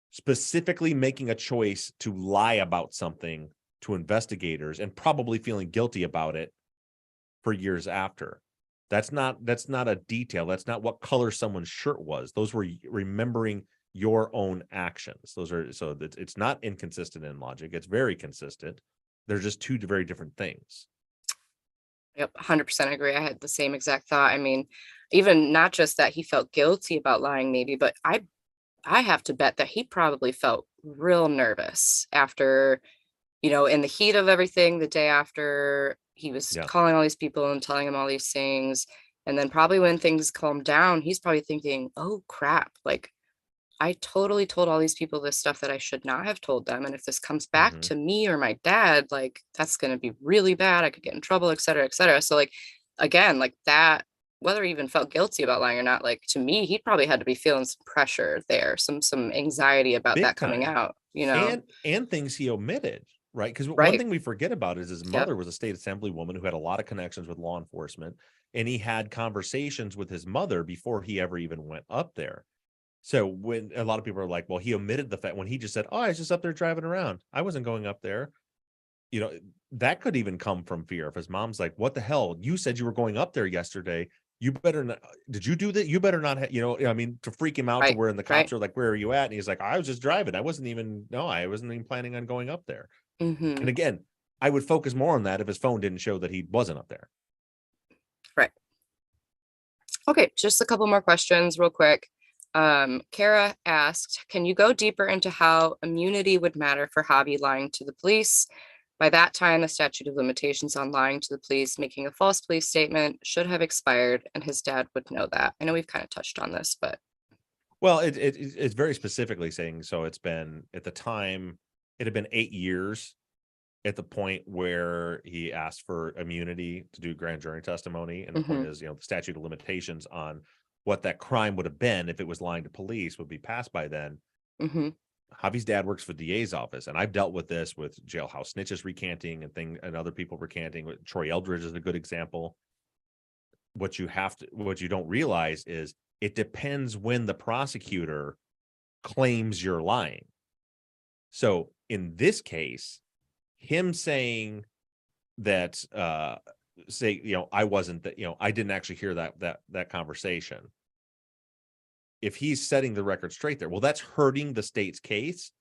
specifically making a choice to lie about something to investigators and probably feeling guilty about it for years after. That's not a detail. That's not what color someone's shirt was. Those were remembering your own actions. So it's not inconsistent in logic. It's very consistent. They're just two very different things. Yep, 100% agree. I had the same exact thought. I mean, even not just that he felt guilty about lying, maybe, but I have to bet that he probably felt real nervous after, in the heat of everything, the day after he was calling all these people and telling them all these things. And then probably when things calmed down, he's probably thinking, oh crap, like I totally told all these people this stuff that I should not have told them. And if this comes back to me or my dad, like that's going to be really bad. I could get in trouble, et cetera, et cetera. So like, again, like that, whether he even felt guilty about lying or not, like to me, he probably had to be feeling some pressure there, some anxiety about Big that coming time. out, and things he omitted, right? Because one thing we forget about is his mother was a state assemblywoman who had a lot of connections with law enforcement, and he had conversations with his mother before he ever even went up there. So when a lot of people are like, well, he omitted the fact when he just said, oh, I was just up there driving around, I wasn't going up there. That could even come from fear. If his mom's like, what the hell? You said you were going up there yesterday. You better not. Did you do that? You better not. To freak him out to where the cops are like, where are you at? And he's like, I was just driving. I wasn't even planning on going up there. And again, I would focus more on that if his phone didn't show that he wasn't up there. Right. Okay. Just a couple more questions real quick. Kara asked, can you go deeper into how immunity would matter for Javi lying to the police? By that time, the statute of limitations on lying to the police, making a false police statement, should have expired, and his dad would know that. I know we've kind of touched on this, but. Well, it's very specifically saying, so it's been, at the time, it had been 8 years at the point where he asked for immunity to do grand jury testimony. And the point is, the statute of limitations on what that crime would have been if it was lying to police would be passed by then. Javi's dad works for the DA's office, and I've dealt with this with jailhouse snitches recanting and other people recanting. Troy Eldridge is a good example. What you don't realize is it depends when the prosecutor claims you're lying. So in this case, him saying that, I wasn't that, I didn't actually hear that conversation. If he's setting the record straight there, well, that's hurting the state's case.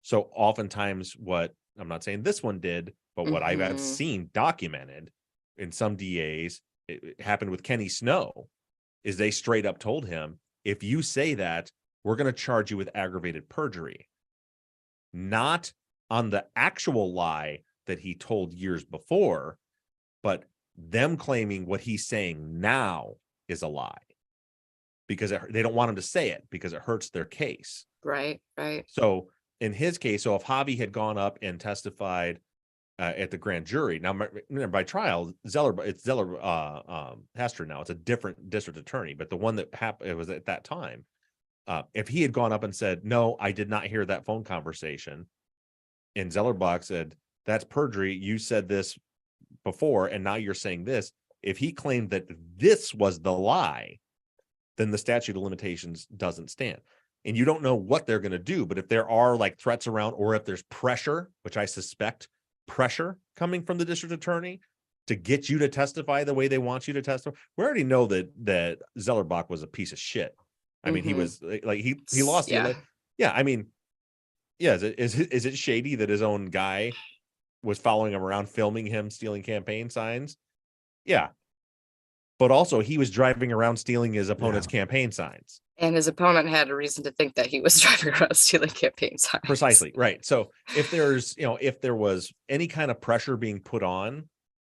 So oftentimes what, I'm not saying this one did, but what I've seen documented in some DAs, it happened with Kenny Snow, is they straight up told him, if you say that, we're going to charge you with aggravated perjury. Not on the actual lie that he told years before, but them claiming what he's saying now is a lie. Because they don't want him to say it because it hurts their case. Right. So in his case, so if Javi had gone up and testified at the grand jury, now by trial, it's Zeller Hester now. It's a different district attorney, but the one that happened, it was at that time. If he had gone up and said, no, I did not hear that phone conversation, and Zellerbach said, that's perjury, you said this before, and now you're saying this. If he claimed that this was the lie, then the statute of limitations doesn't stand. And you don't know what they're going to do. But if there are like threats around, or if there's pressure, which I suspect pressure coming from the district attorney to get you to testify the way they want you to testify, we already know that Zellerbach was a piece of shit. I mean, he was like, he lost. Yeah. I mean, yeah. Is it shady that his own guy was following him around, filming him stealing campaign signs? Yeah. But also he was driving around stealing his opponent's campaign signs. And his opponent had a reason to think that he was driving around stealing campaign signs. Precisely. Right. So if there's, if there was any kind of pressure being put on,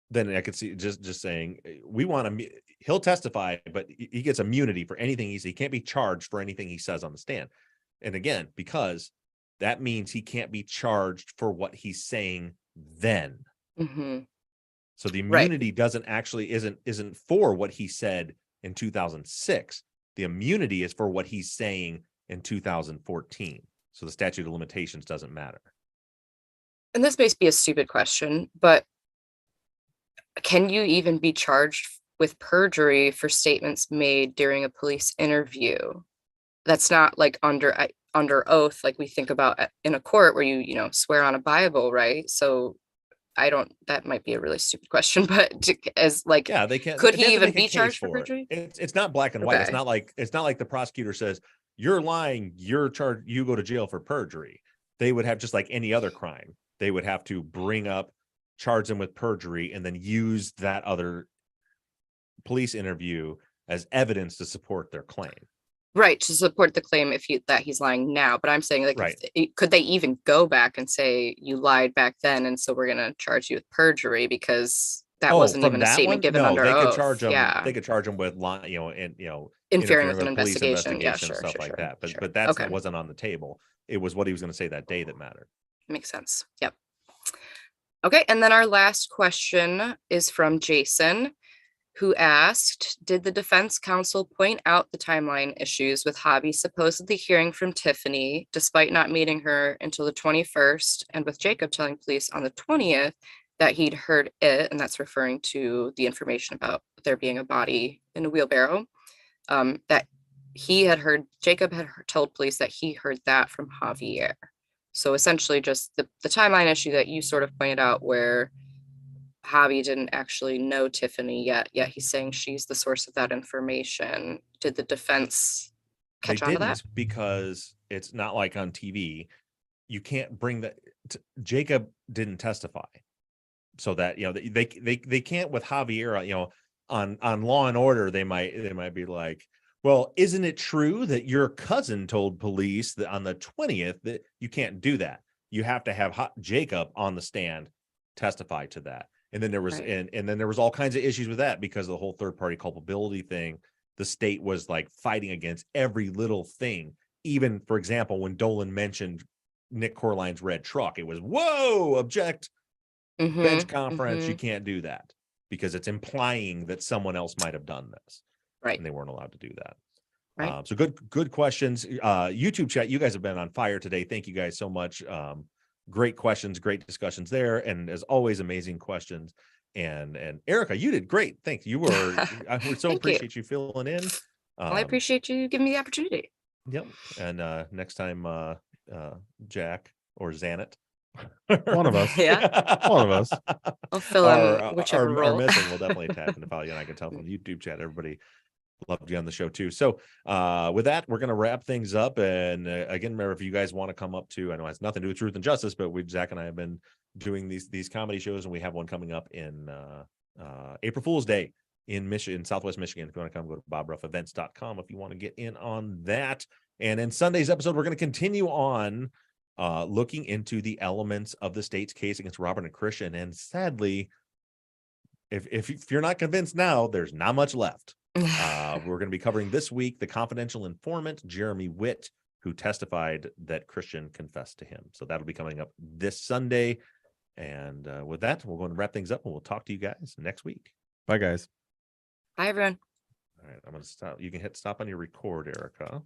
then I could see just saying, we want to, he'll testify, but he gets immunity for anything he can't be charged for anything he says on the stand. And again, because that means he can't be charged for what he's saying then. So the immunity isn't for what he said in 2006. The immunity is for what he's saying in 2014. So the statute of limitations doesn't matter. And this may be a stupid question, but can you even be charged with perjury for statements made during a police interview? That's not like under oath, like we think about in a court where you swear on a Bible, right? So that might be a really stupid question, but as like, yeah, they can't. Could he even be charged for perjury? It's not black and white. It's not like the prosecutor says, you're lying, you're charged, you go to jail for perjury. They would have, just like any other crime, they would have to charge them with perjury and then use that other police interview as evidence to support their claim. Right, to support the claim that he's lying now. But I'm saying, like, right. Could they even go back and say you lied back then, and so we're going to charge you with perjury because that wasn't even a statement given under oath? Could charge them. Yeah. They could charge them with lying, interfering with an investigation. Yeah, sure, stuff like that. But that wasn't on the table. It was what he was going to say that day that mattered. Makes sense. Yep. Okay, and then our last question is from Jason, who asked, did the defense counsel point out the timeline issues with Javi supposedly hearing from Tiffany despite not meeting her until the 21st, and with Jacob telling police on the 20th that he'd heard it, and that's referring to the information about there being a body in a wheelbarrow, that Jacob had told police that he heard that from Javier. So essentially just the timeline issue that you sort of pointed out, where Javi didn't actually know Tiffany yet he's saying she's the source of that information. Did the defense catch on to that? Because it's not like on TV. You can't bring that. Jacob didn't testify, so that they can't with Javier. On Law and Order, they might be like, well, isn't it true that your cousin told police that on the 20th that you can't do that? You have to have Jacob on the stand testify to that. And then there was and then there was all kinds of issues with that because of the whole third party culpability thing. The state was like fighting against every little thing. Even, for example, when Dolan mentioned Nick Corline's red truck, it was, whoa, object. bench Mhm, conference, you mhm. can't do that because it's implying that someone else might have done this, Right, and they weren't allowed to do that. right. So good questions. YouTube chat, you guys have been on fire today. Thank you guys so much. Great questions, great discussions there, and as always, amazing questions. And Erica, you did great. Thanks. We so Thank you. appreciate you filling in. Well, I appreciate you giving me the opportunity. Yep. And next time, Jack or Zanet, One of us. Yeah, One of us. I'll fill are in whichever are role. missing, we'll definitely tap into Follow You. And I can tell from the YouTube chat, everybody loved you on the show too. So with that, we're going to wrap things up. And again, remember, if you guys want to come up to, I know it has nothing to do with Truth and Justice, but Zach and I have been doing these comedy shows, and we have one coming up in April Fool's Day in Michigan, Southwest Michigan. If you want to come, go to bobruffevents.com if you want to get in on that. And in Sunday's episode, we're going to continue on looking into the elements of the state's case against Robert and Christian. And sadly, if you're not convinced now, there's not much left. We're going to be covering this week the confidential informant, Jeremy Witt, who testified that Christian confessed to him. So that'll be coming up this Sunday. And with that, we're going to wrap things up, and we'll talk to you guys next week. Bye, guys. Bye, everyone. All right, I'm going to stop. You can hit stop on your record, Erica.